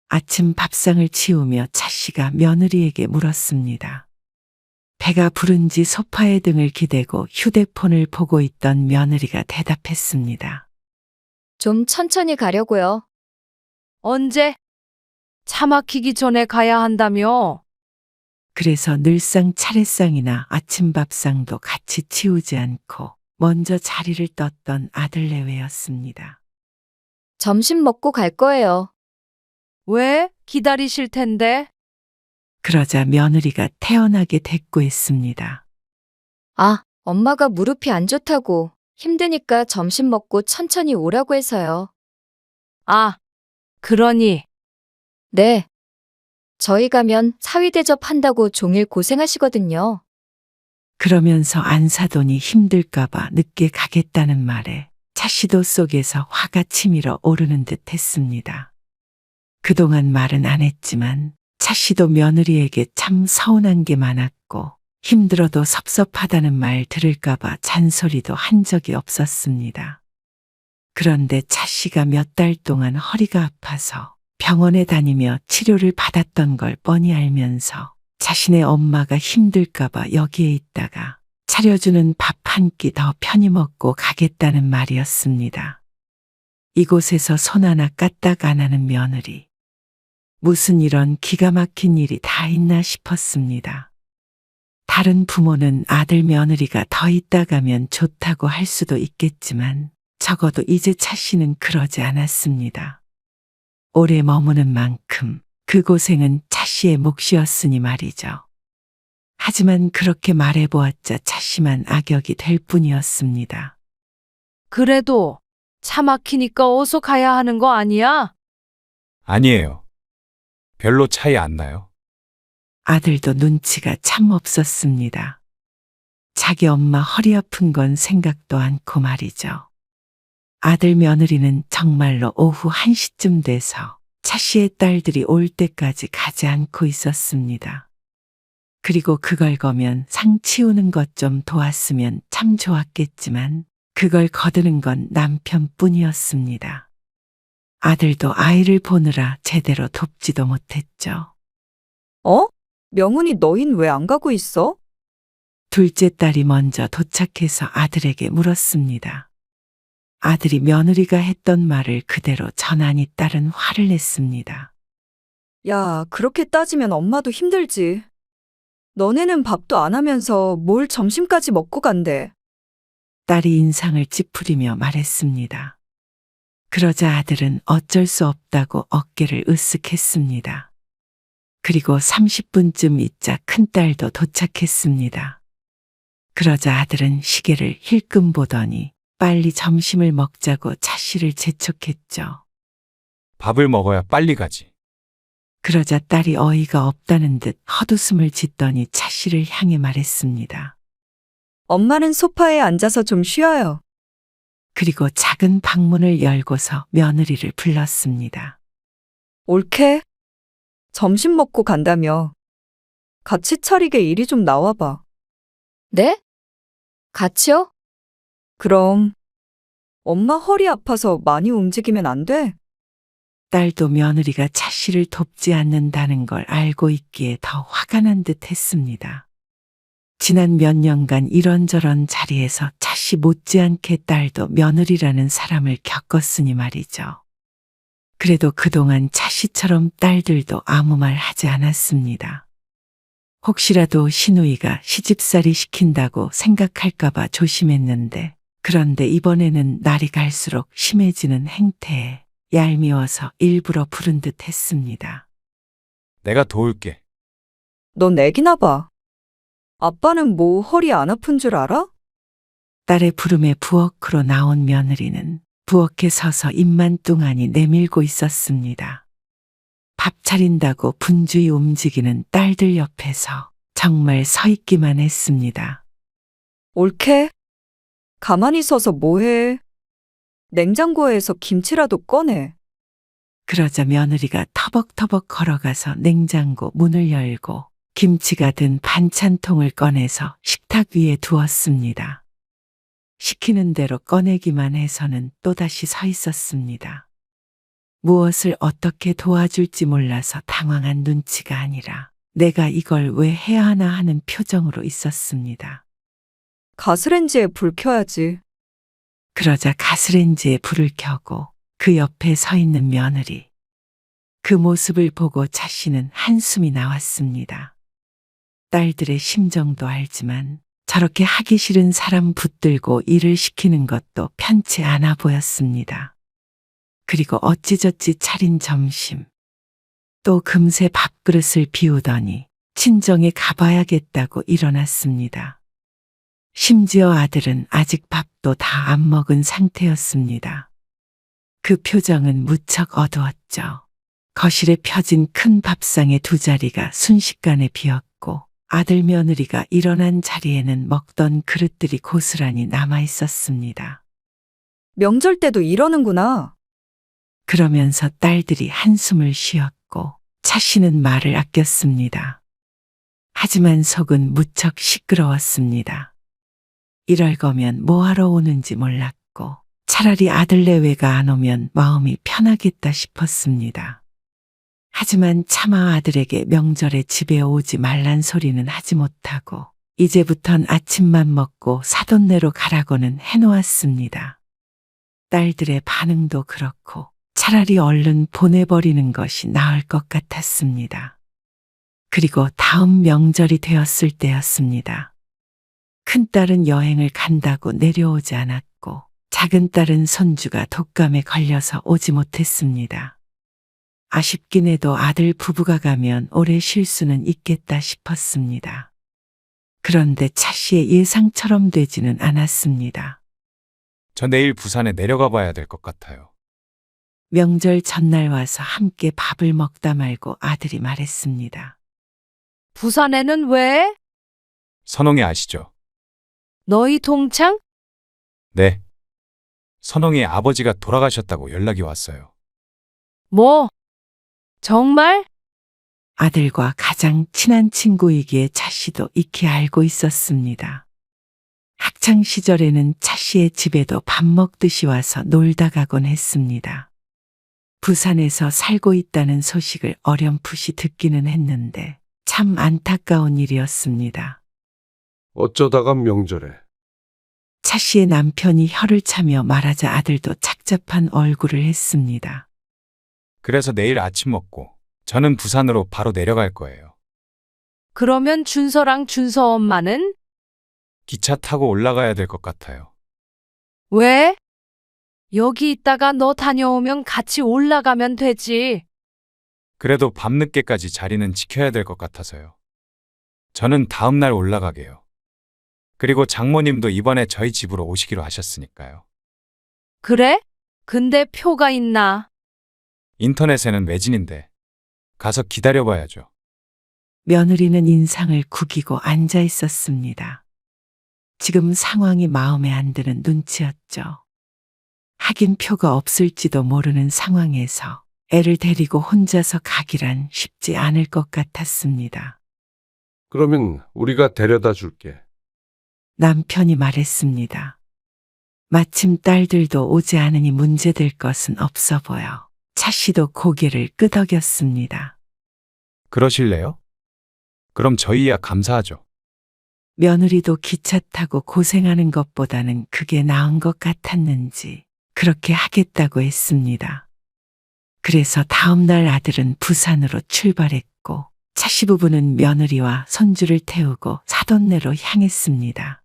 아침 밥상을 치우며 차씨가 며느리에게 물었습니다. 배가 부른지 소파에 등을 기대고 휴대폰을 보고 있던 며느리가 대답했습니다. 좀 천천히 가려고요. 언제? 차 막히기 전에 가야 한다며. 그래서 늘상 차례상이나 아침밥상도 같이 치우지 않고 먼저 자리를 떴던 아들 내외였습니다. 점심 먹고 갈 거예요. 왜? 기다리실 텐데. 그러자 며느리가 태연하게 대꾸했습니다. 아, 엄마가 무릎이 안 좋다고 힘드니까 점심 먹고 천천히 오라고 해서요. 아, 그러니. 네. 저희 가면 사위 대접한다고 종일 고생하시거든요. 그러면서 안 사돈이 힘들까봐 늦게 가겠다는 말에 차시도 속에서 화가 치밀어 오르는 듯 했습니다. 그동안 말은 안 했지만 차시도 며느리에게 참 서운한 게 많았고 힘들어도 섭섭하다는 말 들을까봐 잔소리도 한 적이 없었습니다. 그런데 차씨가 몇 달 동안 허리가 아파서 병원에 다니며 치료를 받았던 걸 뻔히 알면서 자신의 엄마가 힘들까봐 여기에 있다가 차려주는 밥 한 끼 더 편히 먹고 가겠다는 말이었습니다. 이곳에서 손 하나 까딱 안 하는 며느리. 무슨 이런 기가 막힌 일이 다 있나 싶었습니다. 다른 부모는 아들 며느리가 더 있다 가면 좋다고 할 수도 있겠지만 적어도 이제 차씨는 그러지 않았습니다. 오래 머무는 만큼 그 고생은 차씨의 몫이었으니 말이죠. 하지만 그렇게 말해보았자 차씨만 악역이 될 뿐이었습니다. 그래도 차 막히니까 어서 가야 하는 거 아니야? 아니에요. 별로 차이 안 나요. 아들도 눈치가 참 없었습니다. 자기 엄마 허리 아픈 건 생각도 않고 말이죠. 아들 며느리는 정말로 오후 1시쯤 돼서 차씨의 딸들이 올 때까지 가지 않고 있었습니다. 그리고 그걸 거면 상 치우는 것 좀 도왔으면 참 좋았겠지만 그걸 거두는 건 남편뿐이었습니다. 아들도 아이를 보느라 제대로 돕지도 못했죠. 어? 명훈이 너흰 왜 안 가고 있어? 둘째 딸이 먼저 도착해서 아들에게 물었습니다. 아들이 며느리가 했던 말을 그대로 전하니 딸은 화를 냈습니다. 야, 그렇게 따지면 엄마도 힘들지. 너네는 밥도 안 하면서 뭘 점심까지 먹고 간대. 딸이 인상을 찌푸리며 말했습니다. 그러자 아들은 어쩔 수 없다고 어깨를 으쓱했습니다. 그리고 30분쯤 있자 큰딸도 도착했습니다. 그러자 아들은 시계를 힐끔 보더니 빨리 점심을 먹자고 차씨를 재촉했죠. 밥을 먹어야 빨리 가지. 그러자 딸이 어이가 없다는 듯 헛웃음을 짓더니 차씨를 향해 말했습니다. 엄마는 소파에 앉아서 좀 쉬어요. 그리고 작은 방문을 열고서 며느리를 불렀습니다. 옳게? 점심 먹고 간다며. 같이 차리게 이리 좀 나와봐. 네? 같이요? 그럼. 엄마 허리 아파서 많이 움직이면 안 돼? 딸도 며느리가 차씨를 돕지 않는다는 걸 알고 있기에 더 화가 난 듯 했습니다. 지난 몇 년간 이런저런 자리에서 차씨 못지않게 딸도 며느리라는 사람을 겪었으니 말이죠. 그래도 그동안 차씨처럼 딸들도 아무 말 하지 않았습니다. 혹시라도 시누이가 시집살이 시킨다고 생각할까봐 조심했는데 그런데 이번에는 날이 갈수록 심해지는 행태에 얄미워서 일부러 부른 듯 했습니다. 내가 도울게. 넌 애기나 봐. 아빠는 뭐 허리 안 아픈 줄 알아? 딸의 부름에 부엌으로 나온 며느리는 부엌에 서서 입만 뚱하니 내밀고 있었습니다. 밥 차린다고 분주히 움직이는 딸들 옆에서 정말 서 있기만 했습니다. 옳게? 가만히 서서 뭐해? 냉장고에서 김치라도 꺼내. 그러자 며느리가 터벅터벅 걸어가서 냉장고 문을 열고 김치가 든 반찬통을 꺼내서 식탁 위에 두었습니다. 시키는 대로 꺼내기만 해서는 또다시 서 있었습니다. 무엇을 어떻게 도와줄지 몰라서 당황한 눈치가 아니라 내가 이걸 왜 해야 하나 하는 표정으로 있었습니다. 가스레인지에 불 켜야지. 그러자 가스레인지에 불을 켜고 그 옆에 서 있는 며느리. 그 모습을 보고 차 씨는 한숨이 나왔습니다. 딸들의 심정도 알지만 저렇게 하기 싫은 사람 붙들고 일을 시키는 것도 편치 않아 보였습니다. 그리고 어찌저찌 차린 점심. 또 금세 밥그릇을 비우더니 친정에 가봐야겠다고 일어났습니다. 심지어 아들은 아직 밥도 다 안 먹은 상태였습니다. 그 표정은 무척 어두웠죠. 거실에 펴진 큰 밥상의 두 자리가 순식간에 비었고 아들 며느리가 일어난 자리에는 먹던 그릇들이 고스란히 남아 있었습니다. 명절 때도 이러는구나. 그러면서 딸들이 한숨을 쉬었고 차 씨는 말을 아꼈습니다. 하지만 속은 무척 시끄러웠습니다. 이럴 거면 뭐하러 오는지 몰랐고 차라리 아들 내외가 안 오면 마음이 편하겠다 싶었습니다. 하지만 차마 아들에게 명절에 집에 오지 말란 소리는 하지 못하고 이제부턴 아침만 먹고 사돈네로 가라고는 해놓았습니다. 딸들의 반응도 그렇고 차라리 얼른 보내버리는 것이 나을 것 같았습니다. 그리고 다음 명절이 되었을 때였습니다. 큰딸은 여행을 간다고 내려오지 않았고 작은딸은 손주가 독감에 걸려서 오지 못했습니다. 아쉽긴 해도 아들 부부가 가면 오래 쉴 수는 있겠다 싶었습니다. 그런데 차 씨의 예상처럼 되지는 않았습니다. 저 내일 부산에 내려가 봐야 될 것 같아요. 명절 전날 와서 함께 밥을 먹다 말고 아들이 말했습니다. 부산에는 왜? 선홍이 아시죠? 너희 동창? 네. 선홍이 아버지가 돌아가셨다고 연락이 왔어요. 뭐? 정말? 아들과 가장 친한 친구이기에 차 씨도 익히 알고 있었습니다. 학창 시절에는 차 씨의 집에도 밥 먹듯이 와서 놀다 가곤 했습니다. 부산에서 살고 있다는 소식을 어렴풋이 듣기는 했는데 참 안타까운 일이었습니다. 어쩌다가 명절에. 차 씨의 남편이 혀를 차며 말하자 아들도 착잡한 얼굴을 했습니다. 그래서 내일 아침 먹고 저는 부산으로 바로 내려갈 거예요. 그러면 준서랑 준서 엄마는? 기차 타고 올라가야 될 것 같아요. 왜? 여기 있다가 너 다녀오면 같이 올라가면 되지. 그래도 밤늦게까지 자리는 지켜야 될 것 같아서요. 저는 다음 날 올라가게요. 그리고 장모님도 이번에 저희 집으로 오시기로 하셨으니까요. 그래? 근데 표가 있나? 인터넷에는 매진인데 가서 기다려봐야죠. 며느리는 인상을 구기고 앉아 있었습니다. 지금 상황이 마음에 안 드는 눈치였죠. 하긴 표가 없을지도 모르는 상황에서 애를 데리고 혼자서 가기란 쉽지 않을 것 같았습니다. 그러면 우리가 데려다 줄게. 남편이 말했습니다. 마침 딸들도 오지 않으니 문제될 것은 없어 보여. 차 씨도 고개를 끄덕였습니다. 그러실래요? 그럼 저희야 감사하죠. 며느리도 기차 타고 고생하는 것보다는 그게 나은 것 같았는지 그렇게 하겠다고 했습니다. 그래서 다음 날 아들은 부산으로 출발했고 차 씨 부부는 며느리와 손주를 태우고 사돈네로 향했습니다.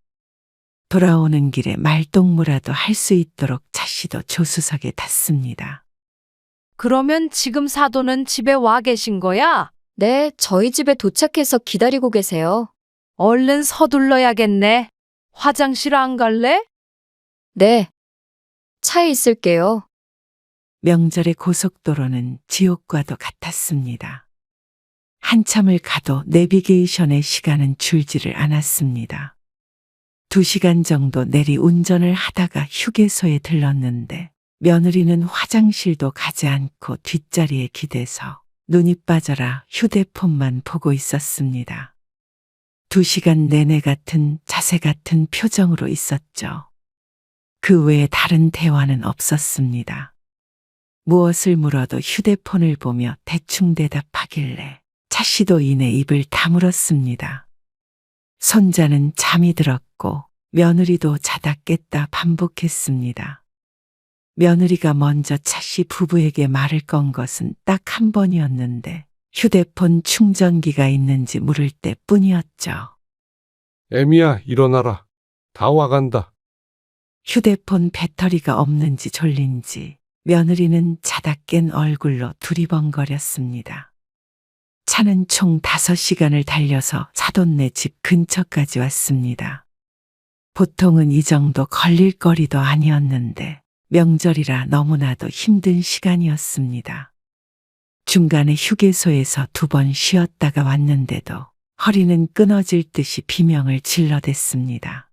돌아오는 길에 말동무라도 할 수 있도록 차 씨도 조수석에 탔습니다. 그러면 지금 사돈은 집에 와 계신 거야? 네, 저희 집에 도착해서 기다리고 계세요. 얼른 서둘러야겠네. 화장실 안 갈래? 네. 차에 있을게요. 명절의 고속도로는 지옥과도 같았습니다. 한참을 가도 내비게이션의 시간은 줄지를 않았습니다. 2시간 정도 내리 운전을 하다가 휴게소에 들렀는데 며느리는 화장실도 가지 않고 뒷자리에 기대서 눈이 빠져라 휴대폰만 보고 있었습니다. 2시간 내내 같은 자세 같은 표정으로 있었죠. 그 외에 다른 대화는 없었습니다. 무엇을 물어도 휴대폰을 보며 대충 대답하길래 차 씨도 이내 입을 다물었습니다. 손자는 잠이 들었고 며느리도 자다 깼다 반복했습니다. 며느리가 먼저 차씨 부부에게 말을 건 것은 딱 한 번이었는데 휴대폰 충전기가 있는지 물을 때뿐이었죠. 애미야, 일어나라. 다 와간다. 휴대폰 배터리가 없는지 졸린지 며느리는 자다 깬 얼굴로 두리번거렸습니다. 차는 총 5시간을 달려서 사돈네 집 근처까지 왔습니다. 보통은 이 정도 걸릴 거리도 아니었는데 명절이라 너무나도 힘든 시간이었습니다. 중간에 휴게소에서 2번 쉬었다가 왔는데도 허리는 끊어질 듯이 비명을 질러댔습니다.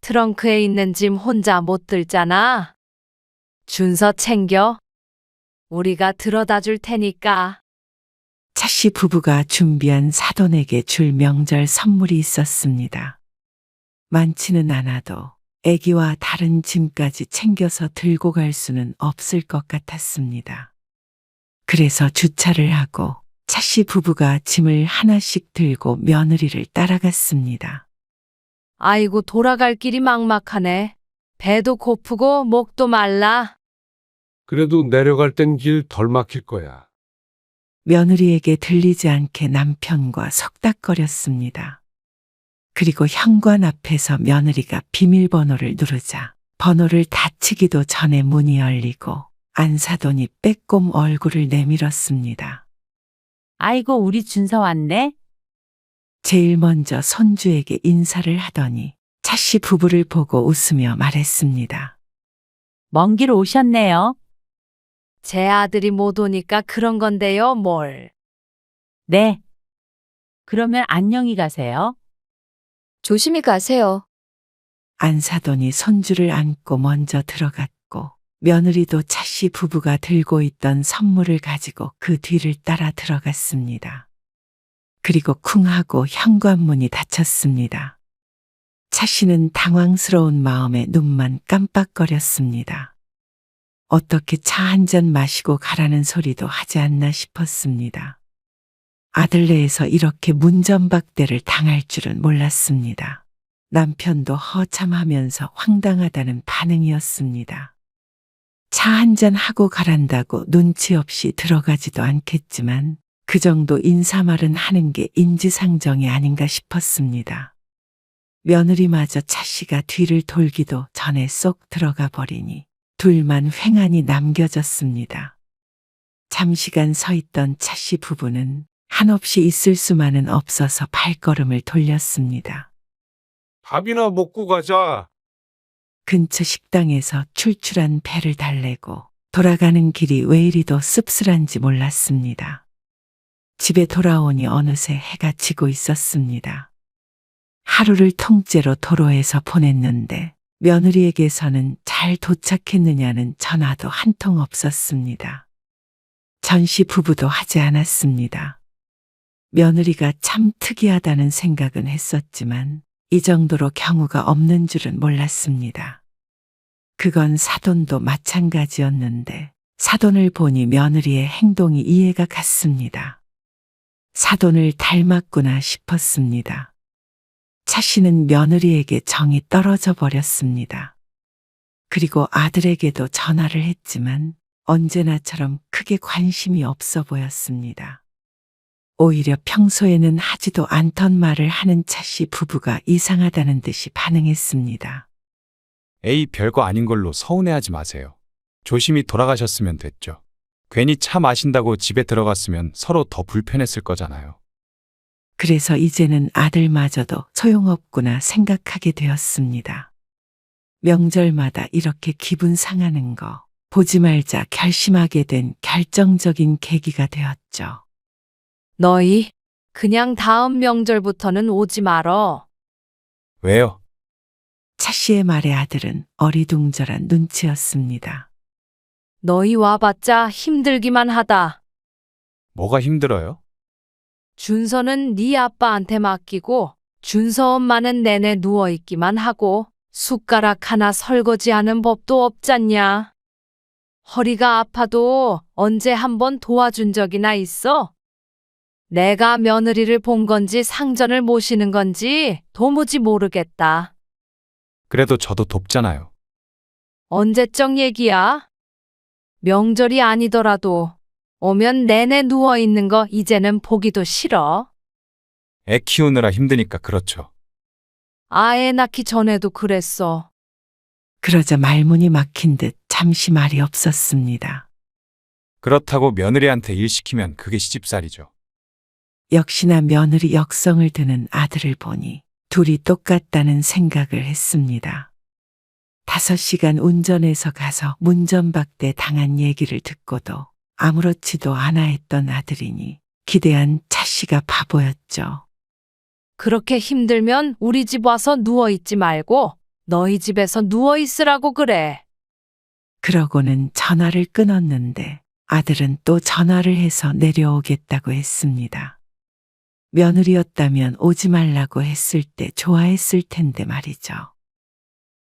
트렁크에 있는 짐 혼자 못 들잖아. 준서 챙겨. 우리가 들어다 줄 테니까. 차씨 부부가 준비한 사돈에게 줄 명절 선물이 있었습니다. 많지는 않아도 아기와 다른 짐까지 챙겨서 들고 갈 수는 없을 것 같았습니다. 그래서 주차를 하고 차씨 부부가 짐을 하나씩 들고 며느리를 따라갔습니다. 아이고 돌아갈 길이 막막하네. 배도 고프고 목도 말라. 그래도 내려갈 땐 길 덜 막힐 거야. 며느리에게 들리지 않게 남편과 속닥거렸습니다. 그리고 현관 앞에서 며느리가 비밀번호를 누르자 번호를 닫히기도 전에 문이 열리고 안사돈이 빼꼼 얼굴을 내밀었습니다. 아이고, 우리 준서 왔네? 제일 먼저 손주에게 인사를 하더니 차씨 부부를 보고 웃으며 말했습니다. 먼 길 오셨네요. 제 아들이 못 오니까 그런 건데요, 뭘. 네. 그러면 안녕히 가세요. 조심히 가세요. 안사돈이 손주를 안고 먼저 들어갔고 며느리도 차씨 부부가 들고 있던 선물을 가지고 그 뒤를 따라 들어갔습니다. 그리고 쿵 하고 현관문이 닫혔습니다. 차씨는 당황스러운 마음에 눈만 깜빡거렸습니다. 어떻게 차 한 잔 마시고 가라는 소리도 하지 않나 싶었습니다. 아들네에서 이렇게 문전박대를 당할 줄은 몰랐습니다. 남편도 허참하면서 황당하다는 반응이었습니다. 차 한 잔 하고 가란다고 눈치 없이 들어가지도 않겠지만 그 정도 인사말은 하는 게 인지상정이 아닌가 싶었습니다. 며느리마저 차씨가 뒤를 돌기도 전에 쏙 들어가 버리니 둘만 횡하니 남겨졌습니다. 잠시간 서 있던 차씨 부부는 한없이 있을 수만은 없어서 발걸음을 돌렸습니다. 밥이나 먹고 가자. 근처 식당에서 출출한 배를 달래고 돌아가는 길이 왜 이리도 씁쓸한지 몰랐습니다. 집에 돌아오니 어느새 해가 지고 있었습니다. 하루를 통째로 도로에서 보냈는데 며느리에게서는 잘 도착했느냐는 전화도 한 통 없었습니다. 전시 부부도 하지 않았습니다. 며느리가 참 특이하다는 생각은 했었지만 이 정도로 경우가 없는 줄은 몰랐습니다. 그건 사돈도 마찬가지였는데 사돈을 보니 며느리의 행동이 이해가 갔습니다. 사돈을 닮았구나 싶었습니다. 차씨는 며느리에게 정이 떨어져 버렸습니다. 그리고 아들에게도 전화를 했지만 언제나처럼 크게 관심이 없어 보였습니다. 오히려 평소에는 하지도 않던 말을 하는 차씨 부부가 이상하다는 듯이 반응했습니다. 에이, 별거 아닌 걸로 서운해하지 마세요. 조심히 돌아가셨으면 됐죠. 괜히 차 마신다고 집에 들어갔으면 서로 더 불편했을 거잖아요. 그래서 이제는 아들마저도 소용없구나 생각하게 되었습니다. 명절마다 이렇게 기분 상하는 거 보지 말자 결심하게 된 결정적인 계기가 되었죠. 너희 그냥 다음 명절부터는 오지 말어. 왜요? 차씨의 말에 아들은 어리둥절한 눈치였습니다. 너희 와봤자 힘들기만 하다. 뭐가 힘들어요? 준서는 네 아빠한테 맡기고 준서 엄마는 내내 누워있기만 하고 숟가락 하나 설거지하는 법도 없잖냐. 허리가 아파도 언제 한번 도와준 적이나 있어? 내가 며느리를 본 건지 상전을 모시는 건지 도무지 모르겠다. 그래도 저도 돕잖아요. 언제적 얘기야? 명절이 아니더라도 오면 내내 누워 있는 거 이제는 보기도 싫어. 애 키우느라 힘드니까 그렇죠. 아애 낳기 전에도 그랬어. 그러자 말문이 막힌 듯 잠시 말이 없었습니다. 그렇다고 며느리한테 일 시키면 그게 시집살이죠. 역시나 며느리 역성을 드는 아들을 보니 둘이 똑같다는 생각을 했습니다. 5시간 운전해서 가서 문전박대 당한 얘기를 듣고도 아무렇지도 않아 했던 아들이니 기대한 차씨가 바보였죠. 그렇게 힘들면 우리 집 와서 누워 있지 말고 너희 집에서 누워 있으라고 그래. 그러고는 전화를 끊었는데 아들은 또 전화를 해서 내려오겠다고 했습니다. 며느리였다면 오지 말라고 했을 때 좋아했을 텐데 말이죠.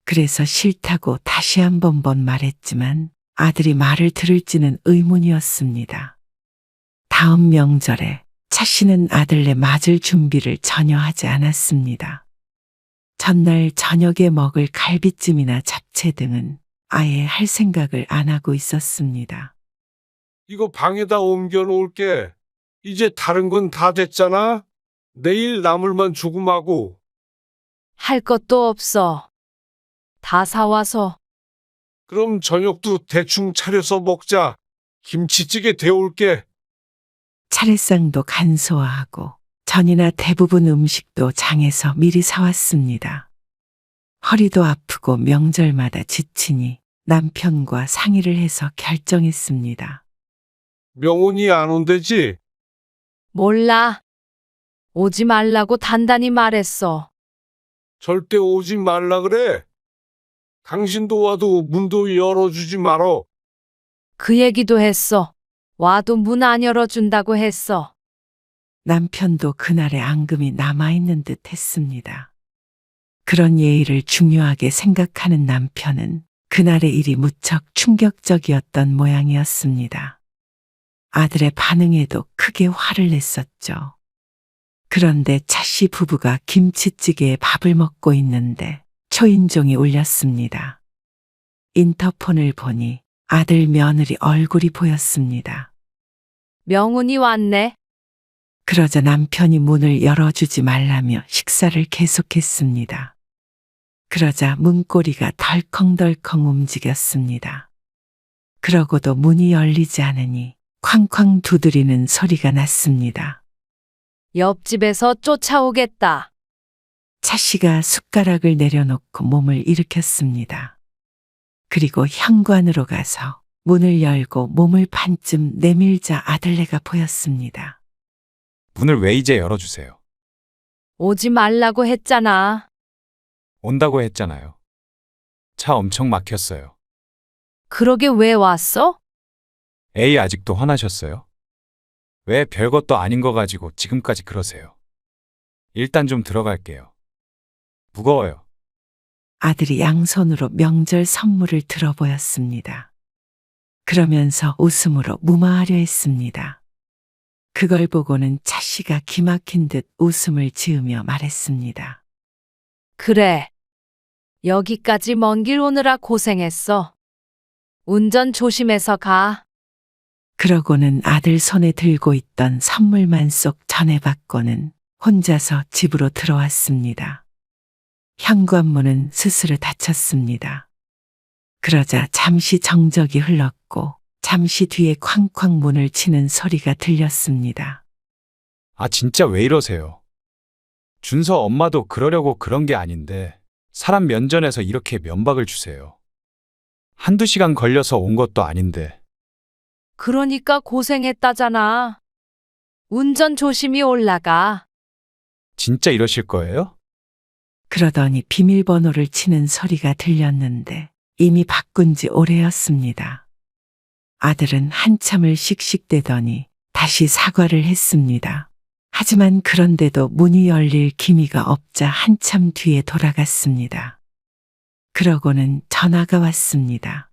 그래서 싫다고 다시 한 번 말했지만 아들이 말을 들을지는 의문이었습니다. 다음 명절에 차 씨는 아들네 맞을 준비를 전혀 하지 않았습니다. 전날 저녁에 먹을 갈비찜이나 잡채 등은 아예 할 생각을 안 하고 있었습니다. 이거 방에다 옮겨 놓을게. 이제 다른 건 다 됐잖아. 내일 나물만 조금하고. 할 것도 없어. 다 사와서. 그럼 저녁도 대충 차려서 먹자. 김치찌개 데울게. 차례상도 간소화하고 전이나 대부분 음식도 장에서 미리 사왔습니다. 허리도 아프고 명절마다 지치니 남편과 상의를 해서 결정했습니다. 명훈이 안 온대지? 몰라. 오지 말라고 단단히 말했어. 절대 오지 말라 그래. 당신도 와도 문도 열어주지 말어. 그 얘기도 했어. 와도 문 안 열어준다고 했어. 남편도 그날의 앙금이 남아있는 듯 했습니다. 그런 예의를 중요하게 생각하는 남편은 그날의 일이 무척 충격적이었던 모양이었습니다. 아들의 반응에도 크게 화를 냈었죠. 그런데 차씨 부부가 김치찌개에 밥을 먹고 있는데 초인종이 울렸습니다. 인터폰을 보니 아들 며느리 얼굴이 보였습니다. 명훈이 왔네. 그러자 남편이 문을 열어주지 말라며 식사를 계속했습니다. 그러자 문고리가 덜컹덜컹 움직였습니다. 그러고도 문이 열리지 않으니 쾅쾅 두드리는 소리가 났습니다. 옆집에서 쫓아오겠다. 차씨가 숟가락을 내려놓고 몸을 일으켰습니다. 그리고 현관으로 가서 문을 열고 몸을 반쯤 내밀자 아들네가 보였습니다. 문을 왜 이제 열어주세요? 오지 말라고 했잖아. 온다고 했잖아요. 차 엄청 막혔어요. 그러게 왜 왔어? 에이 아직도 화나셨어요? 왜 별것도 아닌 거 가지고 지금까지 그러세요? 일단 좀 들어갈게요. 무거워요. 아들이 양손으로 명절 선물을 들어보였습니다. 그러면서 웃음으로 무마하려 했습니다. 그걸 보고는 차씨가 기막힌 듯 웃음을 지으며 말했습니다. 그래. 여기까지 먼 길 오느라 고생했어. 운전 조심해서 가. 그러고는 아들 손에 들고 있던 선물만 쏙 전해받고는 혼자서 집으로 들어왔습니다. 현관문은 스스로 닫혔습니다. 그러자 잠시 정적이 흘렀고 잠시 뒤에 쾅쾅 문을 치는 소리가 들렸습니다. 아 진짜 왜 이러세요? 준서 엄마도 그러려고 그런 게 아닌데 사람 면전에서 이렇게 면박을 주세요. 한두 시간 걸려서 온 것도 아닌데. 그러니까 고생했다잖아. 운전 조심히 올라가. 진짜 이러실 거예요? 그러더니 비밀번호를 치는 소리가 들렸는데 이미 바꾼 지 오래였습니다. 아들은 한참을 씩씩대더니 다시 사과를 했습니다. 하지만 그런데도 문이 열릴 기미가 없자 한참 뒤에 돌아갔습니다. 그러고는 전화가 왔습니다.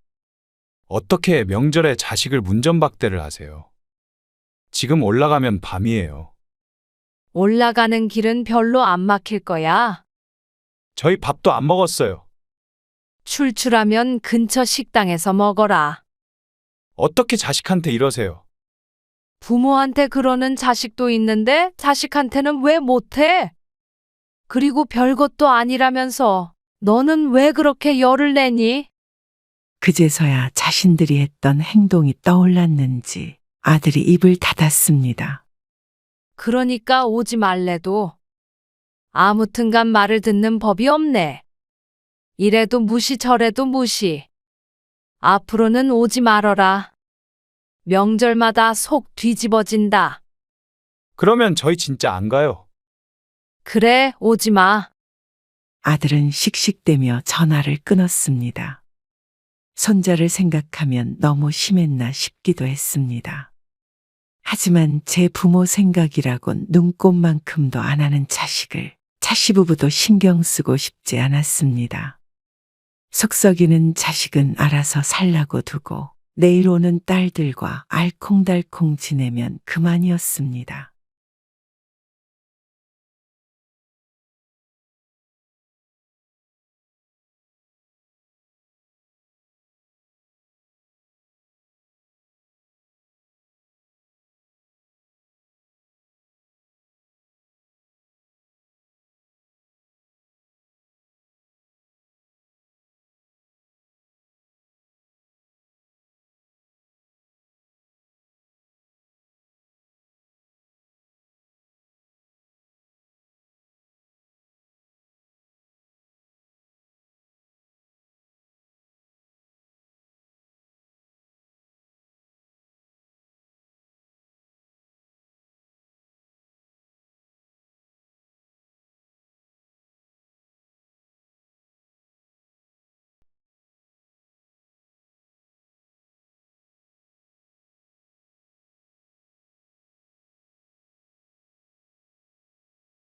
어떻게 명절에 자식을 문전박대를 하세요? 지금 올라가면 밤이에요. 올라가는 길은 별로 안 막힐 거야. 저희 밥도 안 먹었어요. 출출하면 근처 식당에서 먹어라. 어떻게 자식한테 이러세요? 부모한테 그러는 자식도 있는데 자식한테는 왜 못해? 그리고 별것도 아니라면서 너는 왜 그렇게 열을 내니? 그제서야 자신들이 했던 행동이 떠올랐는지 아들이 입을 닫았습니다. 그러니까 오지 말래도 아무튼간 말을 듣는 법이 없네. 이래도 무시 저래도 무시. 앞으로는 오지 말어라. 명절마다 속 뒤집어진다. 그러면 저희 진짜 안 가요. 그래, 오지 마. 아들은 씩씩대며 전화를 끊었습니다. 손자를 생각하면 너무 심했나 싶기도 했습니다. 하지만 제 부모 생각이라곤 눈꼽만큼도 안 하는 자식을 차시부부도 신경 쓰고 싶지 않았습니다. 속썩이는 자식은 알아서 살라고 두고 내일 오는 딸들과 알콩달콩 지내면 그만이었습니다.